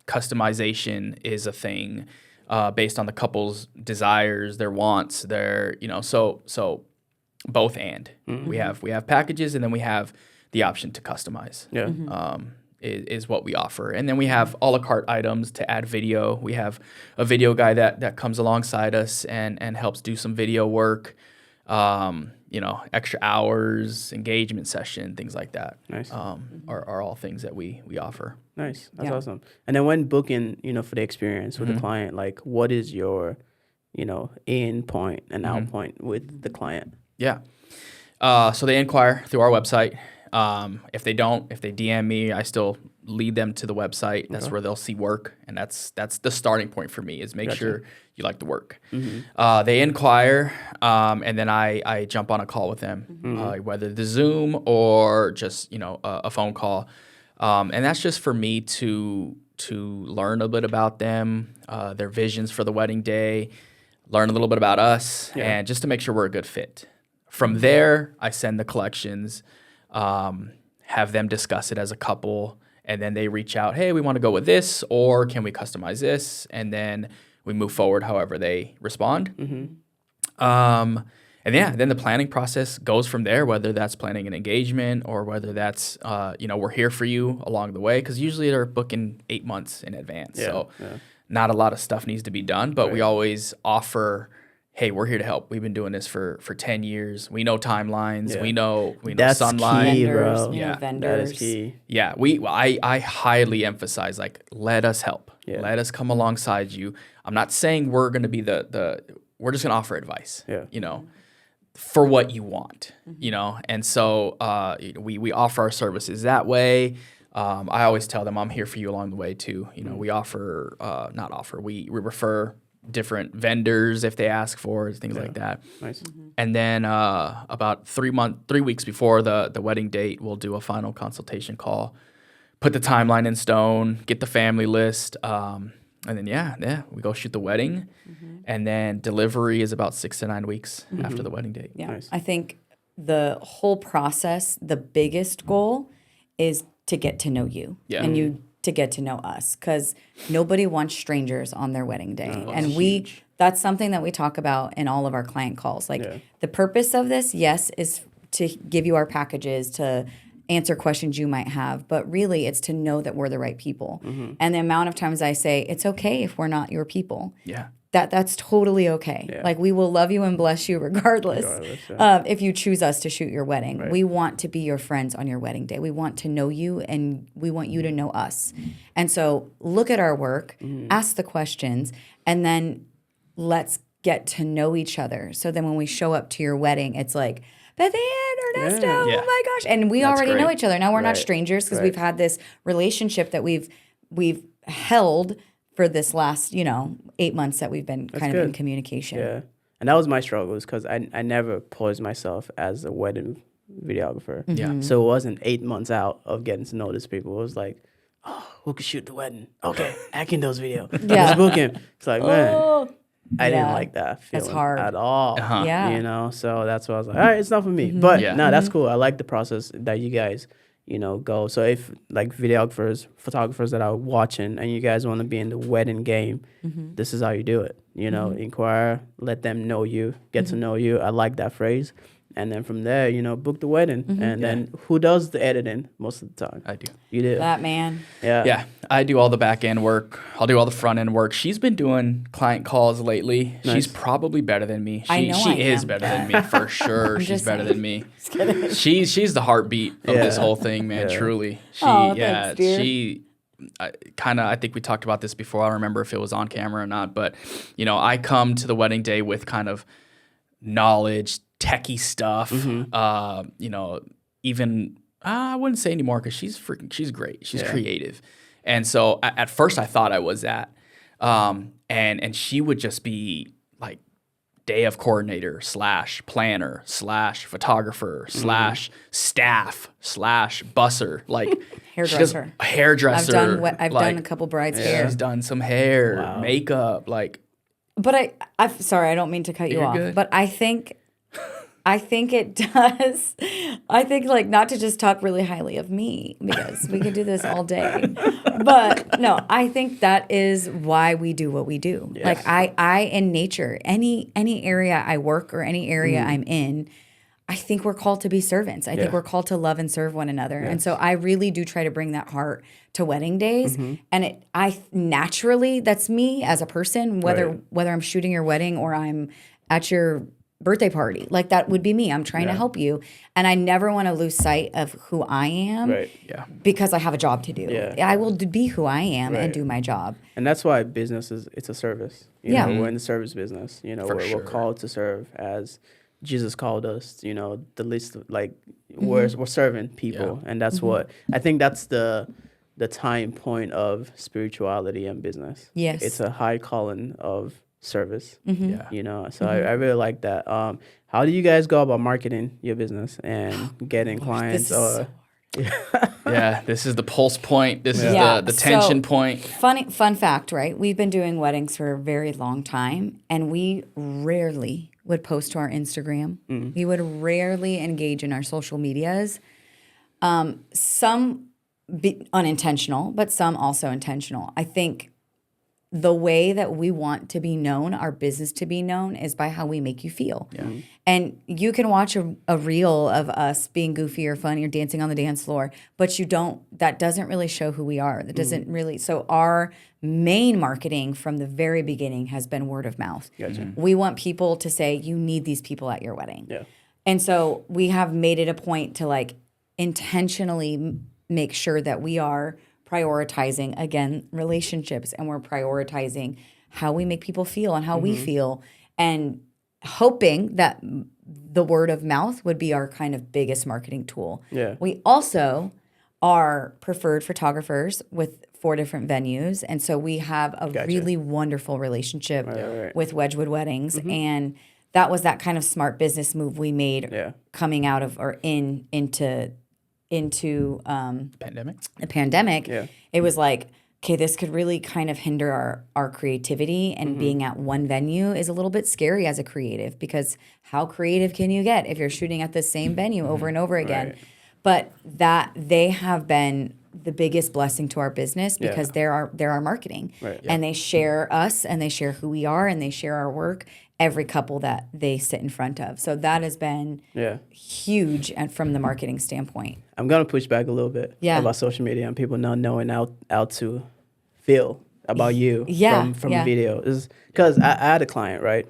Speaker 3: customization is a thing based on the couple's desires, their wants, their, you know, so both and. We have packages, and then we have the option to customize.
Speaker 1: Yeah.
Speaker 3: Is what we offer. And then we have a la carte items to add video. We have a video guy that comes alongside us and helps do some video work, you know, extra hours, engagement session, things like that.
Speaker 1: Nice.
Speaker 3: Are all things that we offer.
Speaker 1: Nice. That's awesome. And then when booking, you know, for the experience with the client, like what is your, you know, in point and out point with the client?
Speaker 3: Yeah. So they inquire through our website. If they DM me, I still lead them to the website. That's where they'll see work. And that's the starting point for me is make sure you like the work. They inquire, and then I jump on a call with them, whether the Zoom or just, you know, a phone call. And that's just for me to learn a bit about them, their visions for the wedding day, learn a little bit about us, and just to make sure we're a good fit. From there, I send the collections, have them discuss it as a couple, and then they reach out, hey, we want to go with this, or can we customize this? And then we move forward however they respond. And then the planning process goes from there, whether that's planning an engagement or whether that's, you know, we're here for you along the way, because usually they're booking 8 months in advance. So not a lot of stuff needs to be done, but we always offer, hey, we're here to help. We've been doing this for 10 years. We know timelines.
Speaker 1: Yeah.
Speaker 3: We know
Speaker 1: That's
Speaker 3: sunlight.
Speaker 1: key,
Speaker 2: Vendors,
Speaker 1: bro.
Speaker 2: you know,
Speaker 3: Yeah,
Speaker 2: vendors.
Speaker 1: That is key.
Speaker 3: Yeah, I highly emphasize, like, let us help.
Speaker 1: Yeah.
Speaker 3: Let us come alongside you. I'm not saying we're going to be we're just going to offer advice.
Speaker 1: Yeah.
Speaker 3: You know, for what you want. You know, and so we offer our services that way. I always tell them I'm here for you along the way too. You know, we offer we refer different vendors if they ask for things like that.
Speaker 1: Nice.
Speaker 3: And then about 3 weeks before the wedding date, we'll do a final consultation call, put the timeline in stone, get the family list, and then we go shoot the wedding, and then delivery is about 6 to 9 weeks after the wedding date.
Speaker 2: Yeah.
Speaker 1: Nice.
Speaker 2: I think the whole process, the biggest goal is to get to know you and you to get to know us, because nobody wants strangers on their wedding day. And that's something that we talk about in all of our client calls. Like the purpose of this, yes, is to give you our packages, to answer questions you might have, but really it's to know that we're the right people. And the amount of times I say, it's okay if we're not your people.
Speaker 3: Yeah.
Speaker 2: That's totally okay.
Speaker 1: Yeah.
Speaker 2: Like we will love you and bless you regardless if you choose us to shoot your wedding.
Speaker 1: Right.
Speaker 2: We want to be your friends on your wedding day. We want to know you and we want you to know us. And so look at our work, ask the questions, and then let's get to know each other. So then when we show up to your wedding, it's like, Beth Ann, Ernesto,
Speaker 1: Yeah.
Speaker 2: oh my gosh. And we already know each other. Now we're not
Speaker 1: Right.
Speaker 2: strangers because
Speaker 1: Right.
Speaker 2: we've had this relationship that we've held for this last, 8 months that we've been kind of in
Speaker 1: good.
Speaker 2: communication.
Speaker 1: Yeah. And that was my struggles because I never posed myself as a wedding videographer.
Speaker 3: Yeah.
Speaker 1: So it wasn't 8 months out of getting to know these people. It was like, oh, who could shoot the wedding? Okay, I can do this video.
Speaker 2: Yeah.
Speaker 1: Let's book him. It's like, man, I didn't
Speaker 2: Yeah.
Speaker 1: like that feeling
Speaker 2: That's hard.
Speaker 1: at all.
Speaker 3: Uh-huh.
Speaker 2: Yeah.
Speaker 1: So that's why I was like, all right, it's not for me. But
Speaker 3: Yeah.
Speaker 1: no, that's cool. I like the process that you guys, go. So if like videographers, photographers that are watching and you guys want to be in the wedding game, this is how you do it. Inquire, let them know you, get to know you. I like that phrase. And then from there, book the wedding. And then who does the editing most of the time?
Speaker 3: I do.
Speaker 1: You do.
Speaker 2: That man.
Speaker 1: Yeah.
Speaker 3: Yeah, I do all the back end work. I'll do all the front end work. She's been doing client calls lately.
Speaker 1: Nice.
Speaker 3: She's probably better than me.
Speaker 2: I know
Speaker 3: she
Speaker 2: I
Speaker 3: is
Speaker 2: am.
Speaker 3: better than me for sure. She's
Speaker 2: just
Speaker 3: better
Speaker 2: saying.
Speaker 3: than me. She's the heartbeat of this
Speaker 1: Yeah.
Speaker 3: whole thing, man.
Speaker 1: Yeah.
Speaker 3: Truly.
Speaker 2: Thanks, dear.
Speaker 3: She I think we talked about this before. I don't remember if it was on camera or not, but I come to the wedding day with kind of knowledge, techie stuff. Even I wouldn't say anymore because she's great. She's creative, and so at first I thought I was that, and she would just be like day of coordinator / planner / photographer / staff / busser, like
Speaker 2: Hairdresser.
Speaker 3: hairdresser.
Speaker 2: I've done a couple brides' hair.
Speaker 3: She's done some hair, makeup, like.
Speaker 2: But I'm sorry, I don't mean to cut you
Speaker 3: You're
Speaker 2: off.
Speaker 3: good.
Speaker 2: But I think it does. I think like not to just talk really highly of me because we could do this all day. But no, I think that is why we do what we do.
Speaker 1: Yes.
Speaker 2: Like I in nature, any area I work or any area I'm in, I think we're called to be servants. I think we're called to love and serve one another. And so I really do try to bring that heart to wedding days. And I naturally, that's me as a person, whether I'm shooting your wedding or I'm at your birthday party. Like that would be me. I'm trying to help you. And I never want to lose sight of who I am because I have a job to do.
Speaker 1: Yeah.
Speaker 2: I will be who I am and do my job.
Speaker 1: And that's why business it's a service.
Speaker 2: Yeah.
Speaker 1: We're in the service business. We're called to serve as Jesus called us. The least like we're serving people, and that's what I think. That's the tying point of spirituality and business.
Speaker 2: Yes.
Speaker 1: It's a high calling of service.
Speaker 3: Yeah.
Speaker 1: So I really like that. How do you guys go about marketing your business and getting clients?
Speaker 3: Yeah, this is the pulse point. This is
Speaker 2: Yeah.
Speaker 3: the tension
Speaker 2: So,
Speaker 3: point.
Speaker 2: Fun fact, right? We've been doing weddings for a very long time, and we rarely would post to our Instagram. We would rarely engage in our social medias. Some unintentional, but some also intentional. I think the way that we want to be known, our business to be known, is by how we make you feel. Yeah. And you can watch a reel of us being goofy or funny or dancing on the dance floor, but that doesn't really show who we are. That doesn't really, so our main marketing from the very beginning has been word of mouth.
Speaker 1: Gotcha.
Speaker 2: We want people to say, you need these people at your wedding.
Speaker 1: Yeah.
Speaker 2: And so we have made it a point to like intentionally make sure that we are prioritizing, again, relationships, and we're prioritizing how we make people feel and how we feel, and hoping that the word of mouth would be our kind of biggest marketing tool.
Speaker 1: Yeah.
Speaker 2: We also are preferred photographers with 4 different venues, and so we have a really wonderful relationship with Wedgwood Weddings, and that was that kind of smart business move we made coming out of or into
Speaker 3: Pandemic.
Speaker 2: the pandemic. It was like, okay, this could really kind of hinder our creativity, and being at one venue is a little bit scary as a creative, because how creative can you get if you're shooting at the same venue over and over again? But that they have been the biggest blessing to our business, because they're our marketing, and they share us, and they share who we are, and they share our work, every couple that they sit in front of. So that has been huge, and from the marketing standpoint.
Speaker 1: I'm gonna push back a little bit about social media and people not knowing how to feel about you from a video. Is because I had a client, right?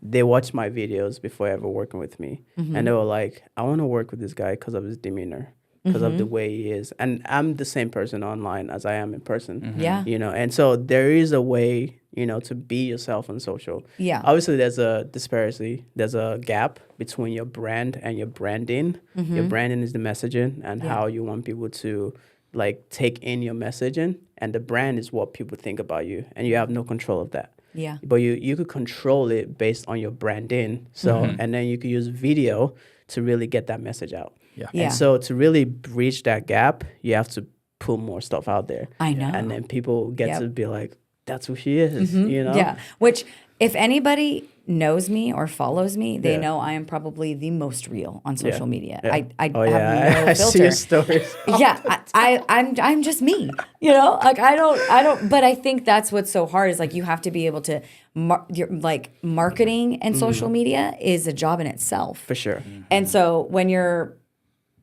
Speaker 1: They watched my videos before ever working with me, and they were like, "I want to work with this guy because of his demeanor, because of the way he is." And I'm the same person online as I am in person. And so there is a way, to be yourself on social. Obviously, there's a disparity. There's a gap between your brand and your branding. Your branding is the messaging and how you want people to like take in your messaging, and the brand is what people think about you, and you have no control of that.
Speaker 2: Yeah.
Speaker 1: But you could control it based on your branding. So and then you could use video to really get that message out.
Speaker 3: Yeah.
Speaker 2: Yeah.
Speaker 1: And so to really bridge that gap, you have to put more stuff out there.
Speaker 2: I know.
Speaker 1: And then people get to be like, that's who she is, you know?
Speaker 2: Yeah. Which, if anybody knows me or follows me, they
Speaker 1: Yeah.
Speaker 2: know I am probably the most real on social media.
Speaker 1: Yeah.
Speaker 2: I
Speaker 1: Oh,
Speaker 2: have
Speaker 1: yeah.
Speaker 2: no
Speaker 1: I
Speaker 2: filter.
Speaker 1: see your stories.
Speaker 2: Yeah, I'm just me, you know. Like I don't. But I think that's what's so hard is like you have to be able to, marketing and social media is a job in itself.
Speaker 1: For sure.
Speaker 2: And so when you're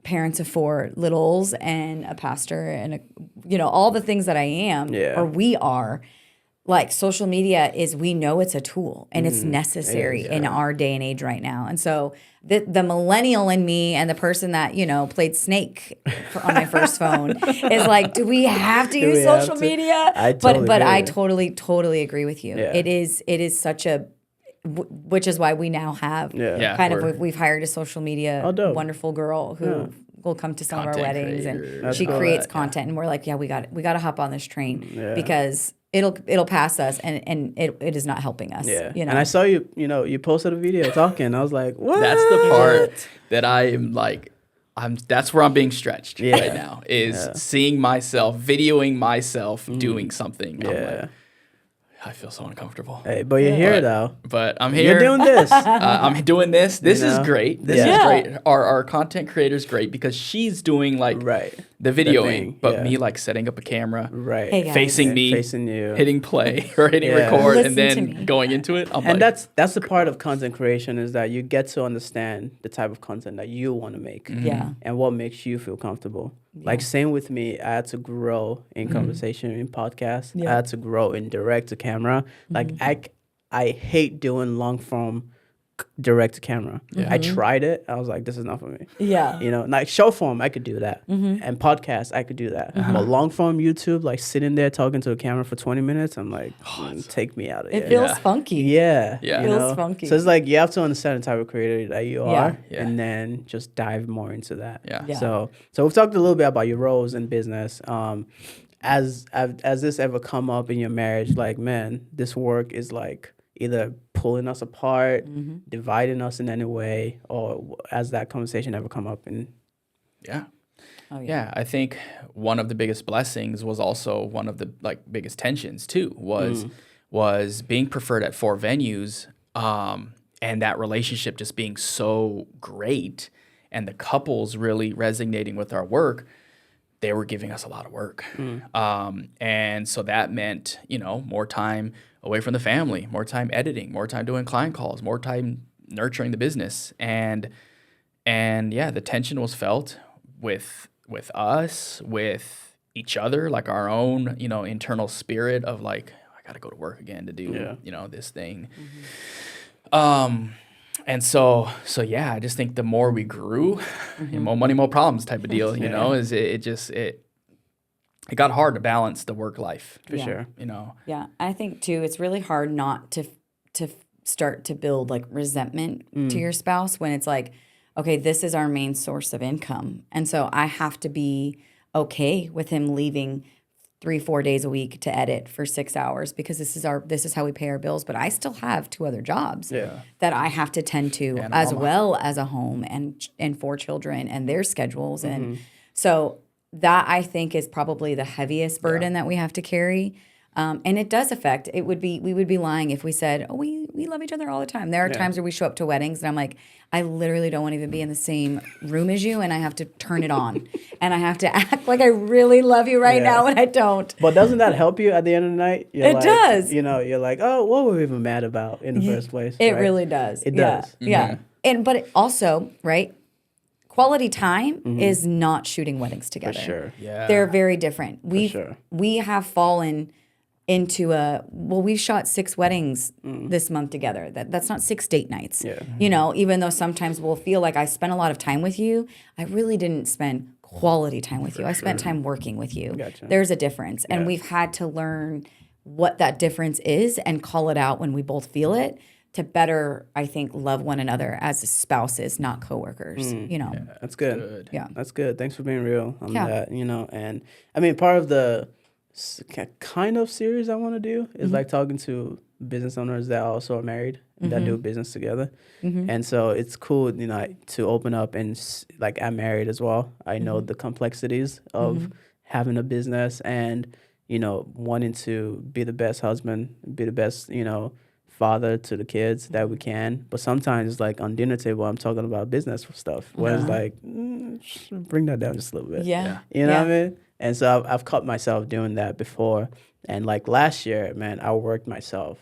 Speaker 2: parents of 4 littles and a pastor and all the things that I am or we are, like social media is, we know it's a tool and it's necessary in our day and age right now. And so the millennial in me and the person that, played Snake on my first phone is like, do we have to use social media? But I totally agree with you.
Speaker 1: Yeah.
Speaker 2: It is such a, which is why we now have we've hired a social media wonderful girl who will come to some of our weddings and she creates content and we're like, we got to hop on this train because it'll pass us and it is not helping us.
Speaker 1: Yeah. And I saw you posted a video talking. I was like, what?
Speaker 3: That's the part that I am like, that's where I'm being stretched right now is seeing myself, videoing myself doing something. I'm like, I feel so uncomfortable.
Speaker 1: Hey, but you're here though.
Speaker 3: But I'm here.
Speaker 1: You're doing this.
Speaker 3: I'm doing this. This is great. This is great.
Speaker 1: Yeah.
Speaker 3: Our content creator is great because she's doing like the videoing,
Speaker 1: thing,
Speaker 3: but me like setting up a camera,
Speaker 2: Hey, guys.
Speaker 3: facing me,
Speaker 1: facing you,
Speaker 3: hitting play or hitting record,
Speaker 2: Listen
Speaker 3: and
Speaker 2: to me.
Speaker 3: then going into it. I'm
Speaker 1: and
Speaker 3: like,
Speaker 1: that's the part of content creation is that you get to understand the type of content that you want to make.
Speaker 2: Yeah.
Speaker 1: And what makes you feel comfortable. Like same with me, I had to grow in conversation, in podcasts. I had to grow in direct to camera. Like I hate doing long form direct to camera. I tried it. I was like, this is not for me.
Speaker 2: Yeah.
Speaker 1: Like short form, I could do that. And podcast, I could do that. But long form YouTube, like sitting there talking to a camera for 20 minutes, I'm like, take me out of here.
Speaker 2: It feels funky.
Speaker 1: Yeah.
Speaker 3: Yeah.
Speaker 2: It feels funky.
Speaker 1: So it's like you have to understand the type of creator that you are
Speaker 3: Yeah.
Speaker 1: and then just dive more into that.
Speaker 3: Yeah.
Speaker 2: Yeah.
Speaker 1: So we've talked a little bit about your roles in business. As this ever come up in your marriage, like, man, this work is like either pulling us apart, dividing us in any way, or has that conversation ever come up?
Speaker 3: yeah.
Speaker 2: Oh,
Speaker 3: Yeah, I think one of the biggest blessings was also one of the biggest tensions too was being preferred at 4 venues, and that relationship just being so great, and the couples really resonating with our work. They were giving us a lot of work, and so that meant more time away from the family, more time editing, more time doing client calls, more time nurturing the business, and the tension was felt with us, with each other, like our own, internal spirit of like, I got to go to work again to do, this thing. And so I just think the more we grew, more money, more problems type of deal, is it got hard to balance the work life
Speaker 1: For sure.
Speaker 2: Yeah. I think too, it's really hard not to start to build like resentment to your spouse when it's like, okay, this is our main source of income. And so I have to be okay with him leaving 3-4 days a week to edit for 6 hours because this is how we pay our bills. But I still have 2 other jobs that I have to tend to as well as a home and 4 children and their schedules. And so that I think is probably the heaviest burden that we have to carry. And it does affect. We would be lying if we said, oh, we love each other all the time. There are times where we show up to weddings and I'm like, I literally don't want to even be in the same room as you, and I have to turn it on, and I have to act like I really love you right now, and I don't.
Speaker 1: But doesn't that help you at the end of the night?
Speaker 2: It does.
Speaker 1: You're like, oh, what were we even mad about in the first place?
Speaker 2: It
Speaker 1: right?
Speaker 2: really does.
Speaker 1: It does.
Speaker 2: Yeah. But it also, right? Quality time is not shooting weddings together.
Speaker 1: For sure.
Speaker 3: Yeah.
Speaker 2: They're very different.
Speaker 1: sure.
Speaker 2: We have fallen into we've shot 6 weddings this month together. That's not 6 date nights.
Speaker 1: Yeah.
Speaker 2: Even though sometimes we'll feel like I spent a lot of time with you, I really didn't spend quality time with you. I spent time working with you.
Speaker 1: Gotcha.
Speaker 2: There's a difference. And we've had to learn what that difference is and call it out when we both feel it, to better, I think, love one another as spouses, not coworkers, you know.
Speaker 1: That's good.
Speaker 2: Yeah.
Speaker 1: That's good. Thanks for being real on
Speaker 2: Yeah.
Speaker 1: that, you know. And I mean, part of the kind of series I want to do is like talking to business owners that also are married that do business together. And so it's cool, you know, to open up and like I'm married as well. I know the complexities of having a business and, you know, wanting to be the best husband, be the best, you know, father to the kids that we can. But sometimes, like on dinner table, I'm talking about business stuff where it's like, bring that down just a little bit.
Speaker 2: Yeah.
Speaker 1: You know what I mean? And so I've caught myself doing that before. And like last year, man, I worked myself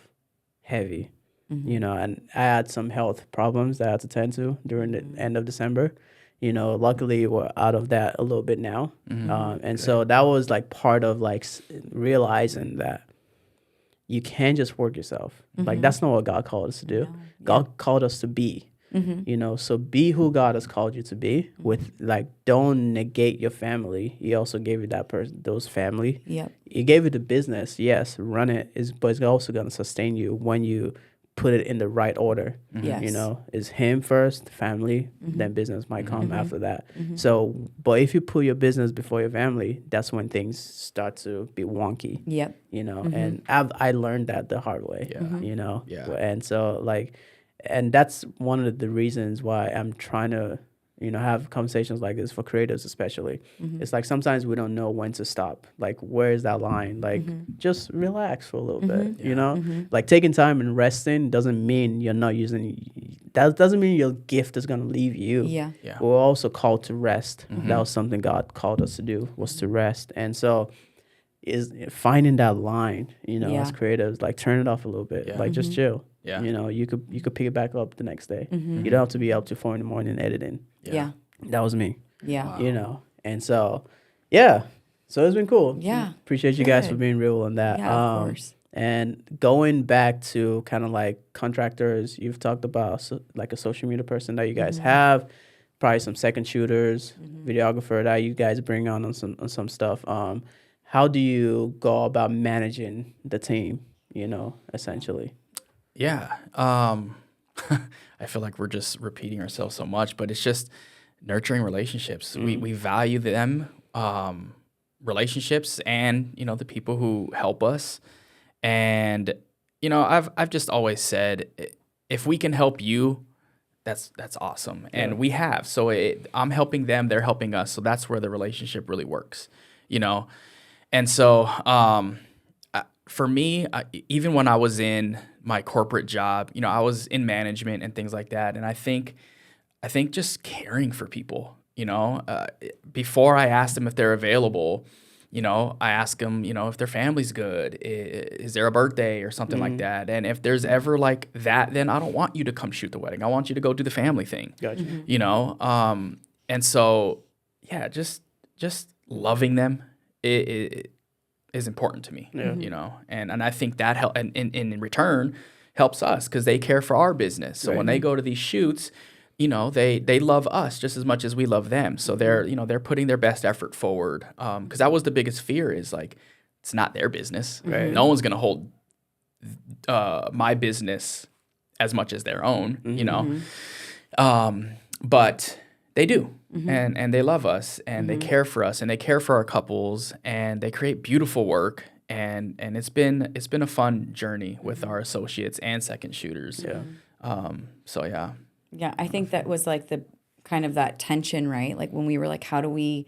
Speaker 1: heavy, you know, and I had some health problems that I had to tend to during the end of December. You know, luckily we're out of that a little bit now. And so that was like part of like realizing that you can't just work yourself. Like that's not what God called us to do. God called us to be. You know, so be who God has called you to be. With like, don't negate your family. He also gave you that person, those family.
Speaker 2: Yep.
Speaker 1: He gave you the business. Yes, run it. But it's also gonna sustain you when you put it in the right order.
Speaker 2: Yes.
Speaker 1: You know, it's him first, family, then business might come after that. So, but if you put your business before your family, that's when things start to be wonky.
Speaker 2: Yep.
Speaker 1: You know, and I learned that the hard way. You know, and so like, and that's one of the reasons why I'm trying to, you know, have conversations like this for creatives especially. It's like sometimes we don't know when to stop. Like, where is that line? Like, just relax for a little bit, you know? Like, taking time and resting doesn't mean you're not using, that doesn't mean your gift is going to leave you.
Speaker 2: Yeah.
Speaker 1: We're also called to rest. That was something God called us to do, was to rest. And so is finding that line, you know, as creatives, like turn it off a little bit, like just chill. You know, you could pick it back up the next day. You don't have to be up to 4 a.m. editing.
Speaker 2: Yeah.
Speaker 1: That was me.
Speaker 2: Yeah.
Speaker 1: You know, and so, yeah. So it's been cool.
Speaker 2: Yeah.
Speaker 1: Appreciate you guys for being real on that.
Speaker 2: Yeah, of course.
Speaker 1: And going back to kind of like contractors, you've talked about like a social media person that you guys have, probably some second shooters, videographer that you guys bring on some stuff. How do you go about managing the team, you know, essentially?
Speaker 3: Yeah. I feel like we're just repeating ourselves so much, but it's just nurturing relationships. We value them, relationships, and, you know, the people who help us. And, you know, I've just always said, if we can help you, that's awesome. And we have. So I'm helping them, they're helping us. So that's where the relationship really works, you know? And so for me, even when I was in my corporate job, you know, I was in management and things like that. And I think just caring for people, you know, before I ask them if they're available, you know, I ask them, you know, if their family's good, is there a birthday or something like that? And if there's ever like that, then I don't want you to come shoot the wedding. I want you to go do the family thing,
Speaker 1: Gotcha.
Speaker 3: You know? And so, yeah, just loving them is important to me, you know? And I think that help, and in return helps us because they care for our business. So when they go to these shoots, you know, they love us just as much as we love them. So they're putting their best effort forward. Because that was the biggest fear, is like, it's not their business.
Speaker 1: Right.
Speaker 3: No one's going to hold my business as much as their own, you know? But they do. And they love us, and they care for us, and they care for our couples, and they create beautiful work. And it's been a fun journey with our associates and second shooters. So yeah.
Speaker 2: Yeah, I think that was like the kind of that tension, right? Like when we were like, how do we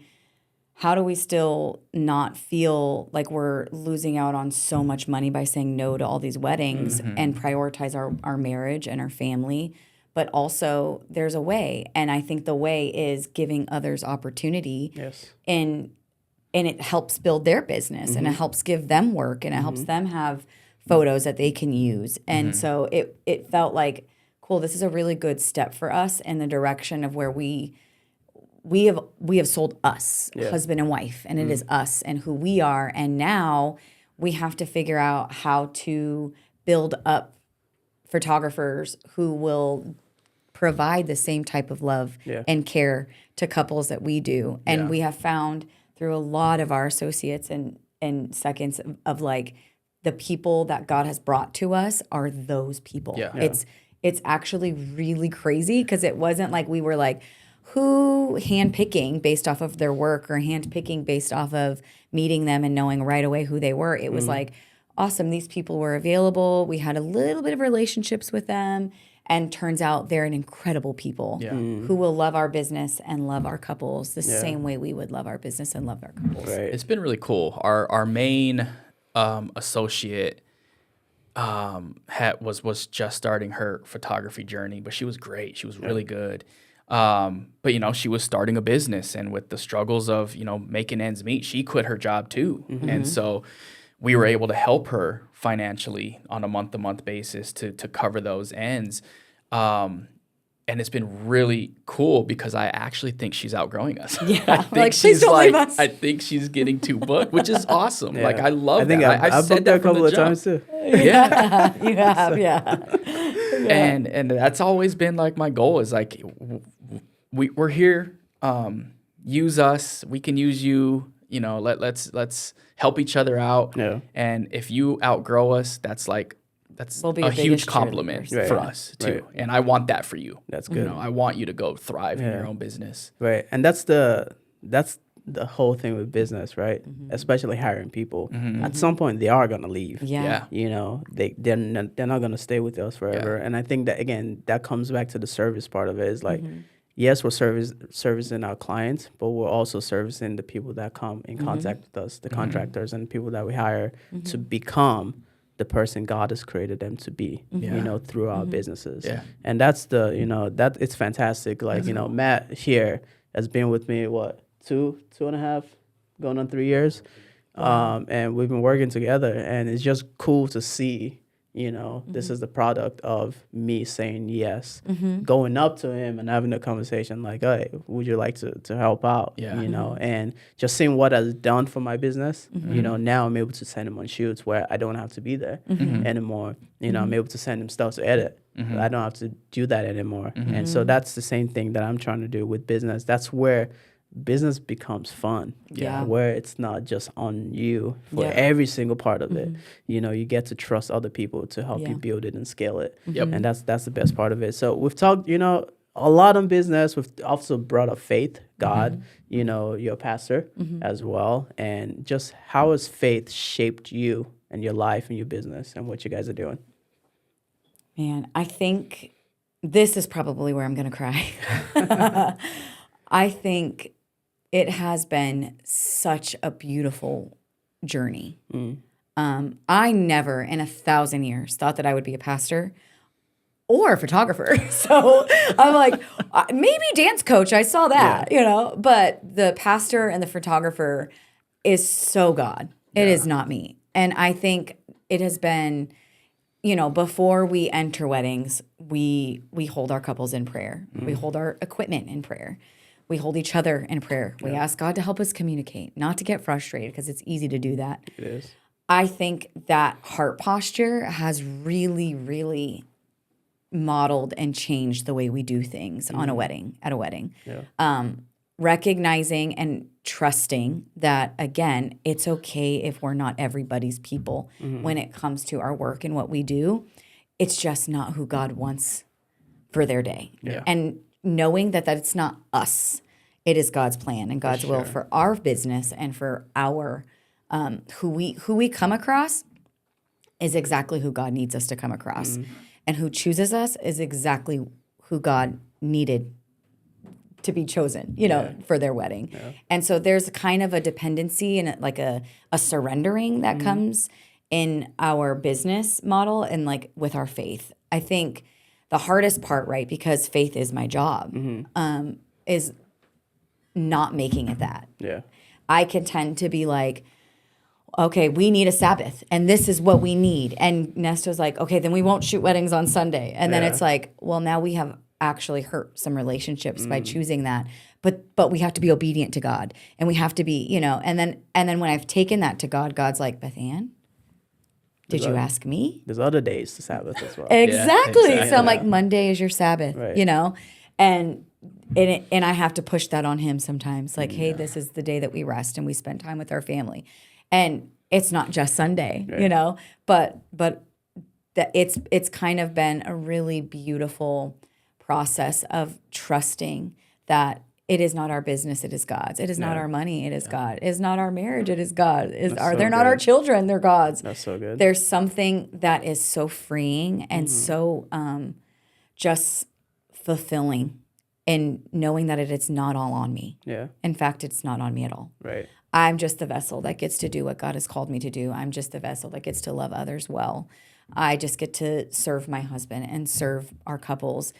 Speaker 2: still not feel like we're losing out on so much money by saying no to all these weddings and prioritize our marriage and our family? But also there's a way. And I think the way is giving others opportunity.
Speaker 1: Yes.
Speaker 2: And it helps build their business, and it helps give them work, and it helps them have photos that they can use. And so it felt like, cool, this is a really good step for us in the direction of where we have sold us, husband and wife, and it is us and who we are. And now we have to figure out how to build up photographers who will provide the same type of love and care to couples that we do. And we have found through a lot of our associates and seconds of like, the people that God has brought to us are those people.
Speaker 3: Yeah.
Speaker 2: It's actually really crazy because it wasn't like we were like, who handpicking based off of their work or handpicking based off of meeting them and knowing right away who they were. It was like, awesome, these people were available. We had a little bit of relationships with them. And turns out they're an incredible people who will love our business and love our couples the same way we would love our business and love our couples.
Speaker 1: Right.
Speaker 3: It's been really cool. Our main associate was just starting her photography journey, but she was great. She was really good. But she was starting a business, and with the struggles of making ends meet, she quit her job too. And so we were able to help her financially on a month-to-month basis to cover those ends. And it's been really cool because I actually think she's outgrowing us.
Speaker 2: Yeah,
Speaker 3: I think
Speaker 2: like, please don't leave us.
Speaker 3: I think she's getting too booked, which is awesome. Like, I love
Speaker 1: I think
Speaker 3: that.
Speaker 1: I've
Speaker 3: said
Speaker 1: booked her
Speaker 3: that
Speaker 1: a couple of times too.
Speaker 3: Yeah.
Speaker 2: You have,
Speaker 3: And that's always been like my goal is like, we're here. Use us. We can use you. Let's help each other out.
Speaker 1: Yeah.
Speaker 3: And if you outgrow us, that's
Speaker 2: We'll be
Speaker 3: a
Speaker 2: your
Speaker 3: huge
Speaker 2: biggest
Speaker 3: compliment
Speaker 2: cheerleaders.
Speaker 3: for
Speaker 1: Right.
Speaker 3: us too.
Speaker 1: Right.
Speaker 3: And I want that for you.
Speaker 1: That's good.
Speaker 3: I want you to go thrive in
Speaker 1: Yeah.
Speaker 3: your own business.
Speaker 1: Right. And that's the whole thing with business, right? Especially hiring people. At some point, they are gonna leave.
Speaker 2: Yeah.
Speaker 1: They're not gonna stay with us forever. And I think that again, that comes back to the service part of it. Is like, yes, we're servicing our clients, but we're also servicing the people that come in contact with us, the contractors and people that we hire to become the person God has created them to be, through our businesses.
Speaker 3: Yeah.
Speaker 1: And that's that it's fantastic. Like, Matt here has been with me, 2.5, going on 3 years. And we've been working together, and it's just cool to see, this is the product of me saying yes, going up to him and having a conversation like, hey, would you like to help out?
Speaker 3: Yeah.
Speaker 1: And just seeing what has done for my business, now I'm able to send him on shoots where I don't have to be there anymore. I'm able to send him stuff to edit. I don't have to do that anymore. And so that's the same thing that I'm trying to do with business. That's where business becomes fun.
Speaker 2: Yeah.
Speaker 1: Where it's not just on you for
Speaker 2: Yeah.
Speaker 1: every single part of it. You get to trust other people to help you build it and scale it.
Speaker 3: Yep.
Speaker 1: And that's the best part of it. So we've talked, a lot on business. We've also brought up faith, God, your pastor as well. And just how has faith shaped you and your life and your business and what you guys are doing?
Speaker 2: Man, I think this is probably where I'm going to cry. I think it has been such a beautiful journey. I never in 1,000 years thought that I would be a pastor or a photographer. So I'm like, maybe dance coach. I saw that, but the pastor and the photographer is so God. It is not me. And I think it has been, before we enter weddings, we hold our couples in prayer. We hold our equipment in prayer. We hold each other in prayer. We ask God to help us communicate, not to get frustrated, because it's easy to do that.
Speaker 1: It is.
Speaker 2: I think that heart posture has really, really modeled and changed the way we do things at a wedding.
Speaker 1: Yeah.
Speaker 2: Recognizing and trusting that, again, it's okay if we're not everybody's people when it comes to our work and what we do. It's just not who God wants for their day.
Speaker 1: Yeah.
Speaker 2: And knowing that it's not us. It is God's plan and God's will for our business and for our who we come across is exactly who God needs us to come across. And who chooses us is exactly who God needed to be chosen, for their wedding. Yeah. And so there's kind of a dependency and like a surrendering that comes in our business model and like with our faith. I think the hardest part, right, because faith is my job, is not making it that.
Speaker 1: Yeah.
Speaker 2: I can tend to be like, okay, we need a Sabbath, and this is what we need. And Nesto's like, okay, then we won't shoot weddings on Sunday. And then it's like, well, now we have actually hurt some relationships by choosing that. But we have to be obedient to God, and we have to be, and then when I've taken that to God, God's like, Beth Ann, did you ask me?
Speaker 1: There's other days to Sabbath as well.
Speaker 2: Exactly. So I'm like, Monday is your Sabbath,
Speaker 1: Right.
Speaker 2: And I have to push that on him sometimes. Like, hey, this is the day that we rest and we spend time with our family. And it's not just Sunday,
Speaker 1: Right.
Speaker 2: but that it's kind of been a really beautiful process of trusting that it is not our business, it is God's. It is not our money, it is God. It is not our marriage, it is God. They're not our children, they're God's.
Speaker 1: That's so good.
Speaker 2: There's something that is so freeing and so just fulfilling in knowing that it's not all on me.
Speaker 1: Yeah.
Speaker 2: In fact, it's not on me at all.
Speaker 1: Right.
Speaker 2: I'm just the vessel that gets to do what God has called me to do. I'm just the vessel that gets to love others well. I just get to serve my husband and serve our couples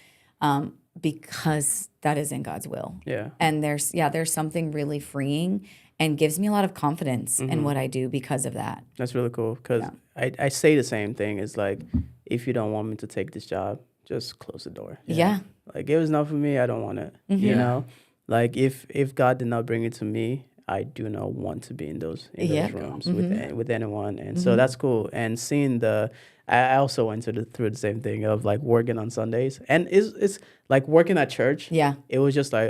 Speaker 2: because that is in God's will.
Speaker 1: Yeah.
Speaker 2: And there's something really freeing and gives me a lot of confidence in what I do because of that.
Speaker 1: That's really cool because I say the same thing. It's like, if you don't want me to take this job, just close the door.
Speaker 2: Yeah.
Speaker 1: Like, it was not for me. I don't want it. Like, if God did not bring it to me, I do not want to be in those rooms with anyone. And so that's cool. And seeing I also went through the same thing of like working on Sundays, and it's like working at church.
Speaker 2: Yeah.
Speaker 1: It was just like,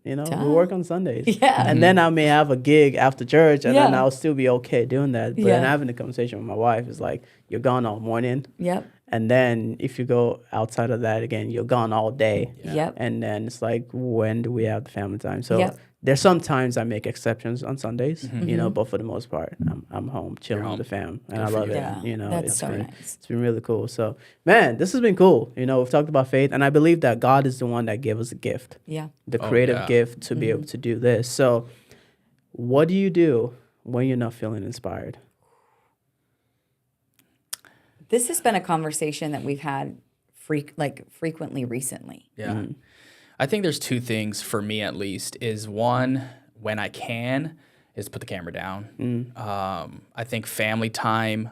Speaker 1: we work on Sundays.
Speaker 2: Yeah.
Speaker 1: And then I may have a gig after church, and then
Speaker 2: Yeah.
Speaker 1: I'll still be okay doing that. But then having the conversation with my wife is like, you're gone all morning.
Speaker 2: Yep.
Speaker 1: And then if you go outside of that again, you're gone all day.
Speaker 2: Yep.
Speaker 1: And then it's like, when do we have the family time? So
Speaker 2: Yep.
Speaker 1: there's sometimes I make exceptions on Sundays, but for the most part, I'm home chilling with the fam, and I love it.
Speaker 2: Yeah. That's so nice.
Speaker 1: It's been really cool. So, man, this has been cool. We've talked about faith, and I believe that God is the one that gave us a gift,
Speaker 2: Yeah.
Speaker 1: the creative gift to be able to do this. So, what do you do when you're not feeling inspired?
Speaker 2: This has been a conversation that we've had frequently recently.
Speaker 3: Yeah. I think there's two things for me, at least, is one, when I can, is put the camera down. I think family time,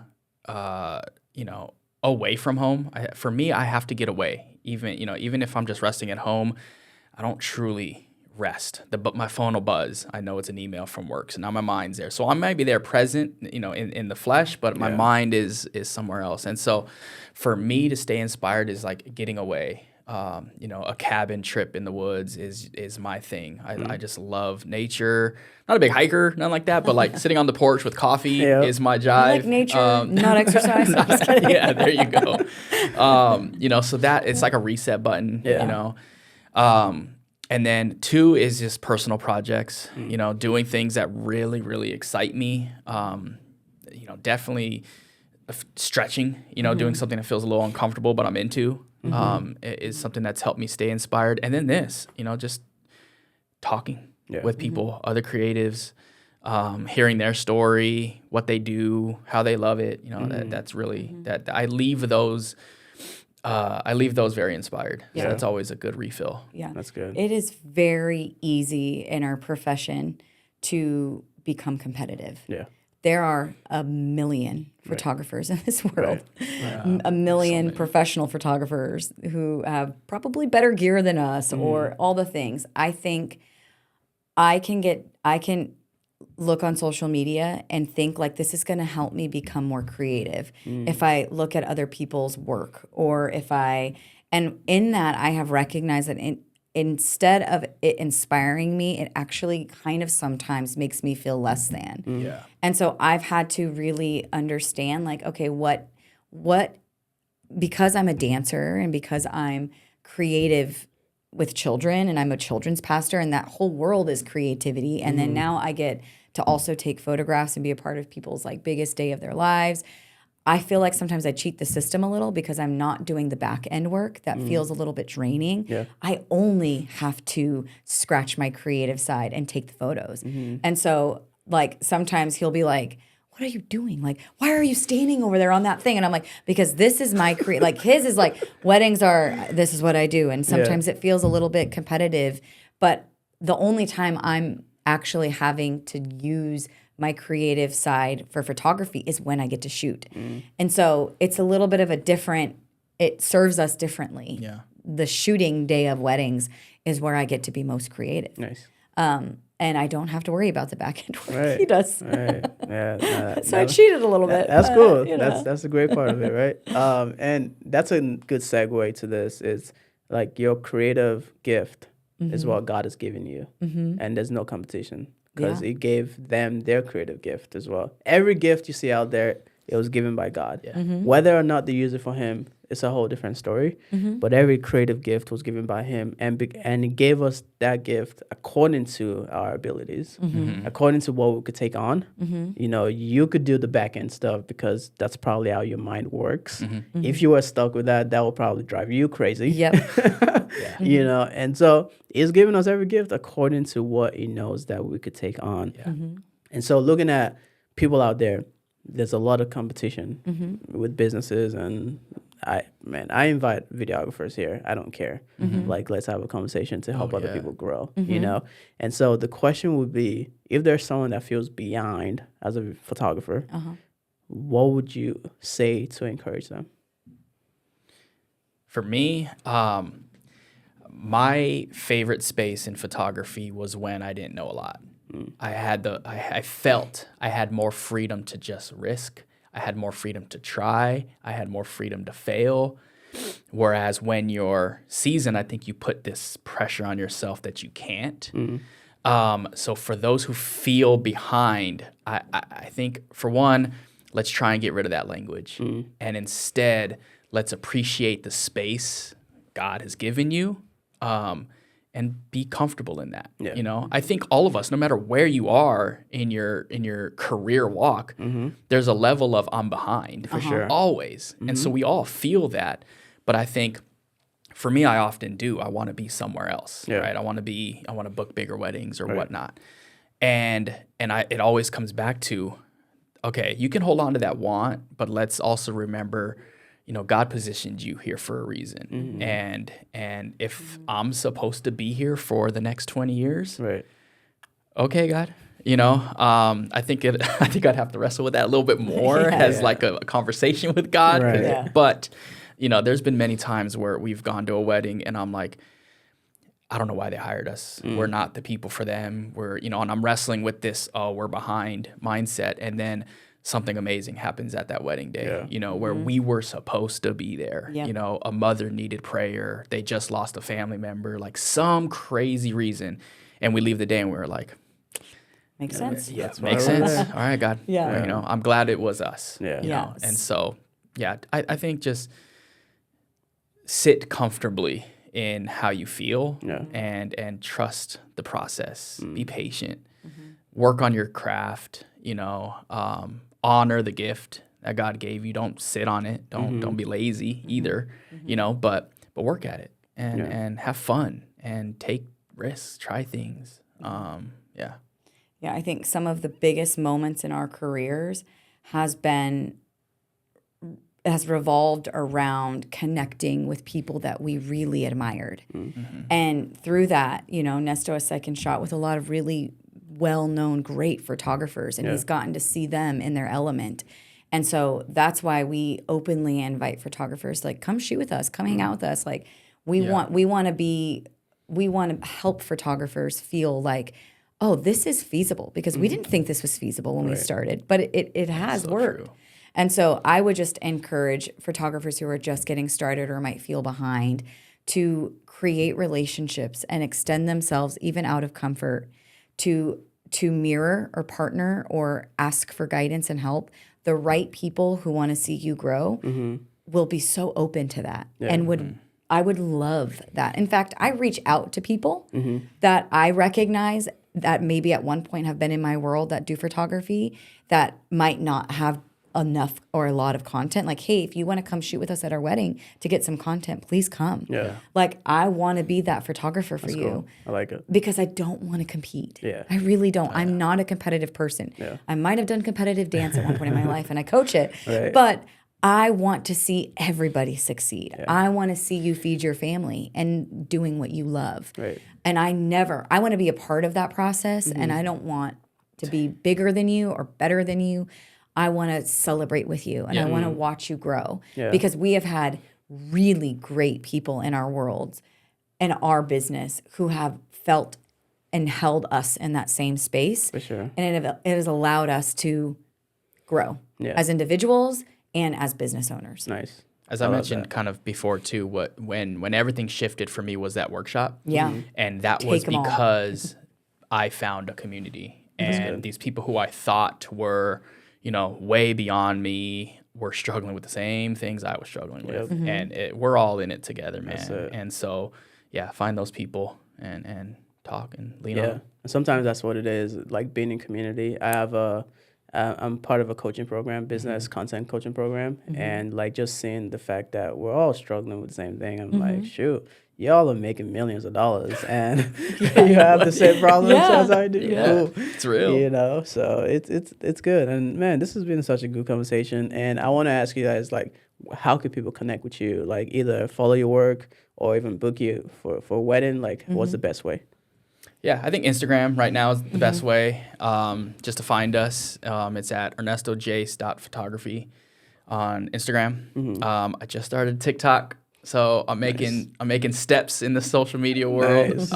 Speaker 3: away from home. For me, I have to get away. Even if I'm just resting at home, I don't truly rest. But my phone will buzz. I know it's an email from work, so now my mind's there. So I might be there present, in the flesh, but my mind is somewhere else. And so, for me to stay inspired is like getting away. A cabin trip in the woods is my thing. I just love nature. Not a big hiker, nothing like that, but like sitting on the porch with coffee is my jive.
Speaker 2: I like nature, not exercise. I'm just kidding.
Speaker 3: Yeah, there you go. So that it's like a reset button. And then two is just personal projects. Doing things that really, really excite me. Definitely stretching. Doing something that feels a little uncomfortable, but I'm into. Is something that's helped me stay inspired. And then this, just talking with people, other creatives, hearing their story, what they do, how they love it. That's really that I leave those very inspired.
Speaker 2: Yeah.
Speaker 3: So that's always a good refill.
Speaker 2: Yeah.
Speaker 1: That's good.
Speaker 2: It is very easy in our profession to become competitive.
Speaker 1: Yeah.
Speaker 2: There are a million photographers in this world, a million professional photographers who have probably better gear than us or all the things. I think I can look on social media and think like this is going to help me become more creative if I look at other people's work or and in that I have recognized that instead of it inspiring me, it actually kind of sometimes makes me feel less than.
Speaker 3: Yeah.
Speaker 2: And so I've had to really understand like, okay, what because I'm a dancer and because I'm creative with children and I'm a children's pastor and that whole world is creativity. And then now I get to also take photographs and be a part of people's like biggest day of their lives. I feel like sometimes I cheat the system a little because I'm not doing the back end work that feels a little bit draining.
Speaker 1: Yeah.
Speaker 2: I only have to scratch my creative side and take the photos. And so like sometimes he'll be like, what are you doing? Like, why are you standing over there on that thing? And I'm like, because this is my like his is like weddings this is what I do. And sometimes it feels a little bit competitive, but the only time I'm actually having to use my creative side for photography is when I get to shoot. And so it's a little bit of it serves us differently.
Speaker 3: Yeah.
Speaker 2: The shooting day of weddings is where I get to be most creative.
Speaker 1: Nice.
Speaker 2: And I don't have to worry about the back end work.
Speaker 1: Right.
Speaker 2: He does.
Speaker 1: Right. Yeah.
Speaker 2: So I cheated a little bit.
Speaker 1: That's
Speaker 2: but,
Speaker 1: cool.
Speaker 2: you know.
Speaker 1: That's a great part of it, right? And that's a good segue to this. Is like your creative gift is what God has given you, and there's no competition. because
Speaker 2: Yeah.
Speaker 1: it gave them their creative gift as well. Every gift you see out there, it was given by God.
Speaker 3: Yeah.
Speaker 1: Whether or not they use it for Him, it's a whole different story. But every creative gift was given by Him, and He gave us that gift according to our abilities, according to what we could take on. You know, you could do the back end stuff because that's probably how your mind works. If you were stuck with that, that would probably drive you crazy.
Speaker 2: Yep.
Speaker 1: You know, and so He's giving us every gift according to what He knows that we could take on. And so looking at people out there, there's a lot of competition with businesses, and I invite videographers here. I don't care. Like, let's have a conversation to help other people grow, you know? And so the question would be, if there's someone that feels behind as a photographer, what would you say to encourage them?
Speaker 3: For me, my favorite space in photography was when I didn't know a lot. I felt I had more freedom to just risk. I had more freedom to try. I had more freedom to fail. Whereas when you're seasoned, I think you put this pressure on yourself that you can't. So for those who feel behind, I think, for one, let's try and get rid of that language. And instead, let's appreciate the space God has given you. And be comfortable in that. You know, I think all of us, no matter where you are in your career walk, there's a level of I'm behind for
Speaker 1: sure.
Speaker 3: always. And so we all feel that. But I think for me, I often do. I want to be somewhere else, right? I want to book bigger weddings or whatnot. And it always comes back to, okay, you can hold on to that want, but let's also remember, you know, God positioned you here for a reason. And if I'm supposed to be here for the next 20 years, okay, God, you know, I think I'd have to wrestle with that a little bit more as like a conversation with God. But, you know, there's been many times where we've gone to a wedding and I'm like, I don't know why they hired us. We're not the people for them. And I'm wrestling with this, we're behind mindset. And then something amazing happens at that wedding day, you know, where we were supposed to be there. You know, a mother needed prayer. They just lost a family member, like some crazy reason. And we leave the day and we were like,
Speaker 2: Makes sense.
Speaker 3: yeah, makes sense. All right, God. You know, I'm glad it was us. You know?
Speaker 2: Yes.
Speaker 3: And so, I think just sit comfortably in how you feel and trust the process. Be patient. Work on your craft, you know, honor the gift that God gave you. Don't sit on it. Don't be lazy either, you know, but work at it and have fun and take risks, try things.
Speaker 2: Yeah, I think some of the biggest moments in our careers has revolved around connecting with people that we really admired. And through that, you know, Nesto has second shot with a lot of really well-known great photographers, and he's gotten to see them in their element. And so that's why we openly invite photographers, like, come shoot with us, come hang out with us. Like, we want to help photographers feel like, oh, this is feasible, because we didn't think this was feasible when we started, but it has
Speaker 3: so
Speaker 2: worked.
Speaker 3: true.
Speaker 2: And so I would just encourage photographers who are just getting started or might feel behind to create relationships and extend themselves even out of comfort to mirror or partner or ask for guidance and help. The right people who want to see you grow will be so open to that and I would love that. In fact, I reach out to people that I recognize that maybe at one point have been in my world that do photography that might not have enough or a lot of content. Like, hey, if you want to come shoot with us at our wedding to get some content, please come. Like, I want to be that photographer for you.
Speaker 1: Cool. I like it.
Speaker 2: Because I don't want to compete. I really don't. I'm not a competitive person. I might have done competitive dance at one point in my life and I coach it, but I want to see everybody succeed. I want to see you feed your family and doing what you love. And I want to be a part of that process, and I don't want to be bigger than you or better than you. I want to celebrate with you, and I want to watch you grow, because we have had really great people in our world, in our business, who have felt and held us in that same space.
Speaker 1: For sure.
Speaker 2: And it has allowed us to grow as individuals and as business owners.
Speaker 1: Nice.
Speaker 3: As I mentioned kind of before too, when everything shifted for me was that workshop.
Speaker 2: Yeah.
Speaker 3: And that was because I found a community. And these people who I thought were, you know, way beyond me were struggling with the same things I was struggling with. And we're all in it together, man. And so, yeah, find those people and talk and lean on them.
Speaker 1: And sometimes that's what it is, like being in community. I'm part of a coaching program, business content coaching program, and like just seeing the fact that we're all struggling with the same thing. I'm like, shoot, y'all are making millions of dollars, and you have the same problems as I do.
Speaker 3: Yeah, it's real.
Speaker 1: You know, so it's good. And man, this has been such a good conversation. And I want to ask you guys, like, how can people connect with you? Like, either follow your work or even book you for a wedding. Like, what's the best way?
Speaker 3: Yeah, I think Instagram right now is the best way just to find us. It's at ernestojace.photography on Instagram. I just started TikTok, so I'm making steps in the social media world.
Speaker 1: Nice.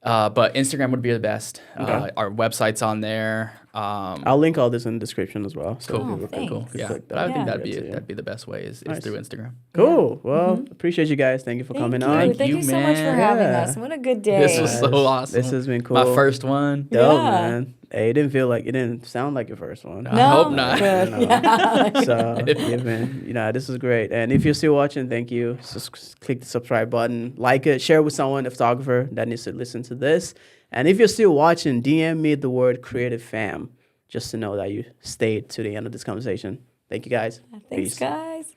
Speaker 3: But Instagram would be the best. Our website's on there.
Speaker 1: I'll link all this in the description as well. So
Speaker 3: Cool. Yeah,
Speaker 1: click
Speaker 3: but I think
Speaker 1: that.
Speaker 3: that'd be the best way is through Instagram.
Speaker 1: Cool. Well, appreciate you guys. Thank you for coming on.
Speaker 2: Thank you so much for
Speaker 3: man.
Speaker 2: having
Speaker 1: Yeah.
Speaker 2: us. What a good day.
Speaker 3: This was so awesome.
Speaker 1: This has been cool.
Speaker 3: My first one.
Speaker 1: Dope,
Speaker 2: Yeah.
Speaker 1: man. Hey, it didn't sound like your first one.
Speaker 3: I hope not.
Speaker 1: You know. So, yeah, man, you know, this is great. And if you're still watching, thank you. Just click the subscribe button, like it, share with someone, a photographer that needs to listen to this. And if you're still watching, DM me the word creative fam, just to know that you stayed to the end of this conversation. Thank you, guys.
Speaker 2: Thanks,
Speaker 1: Peace.
Speaker 2: guys.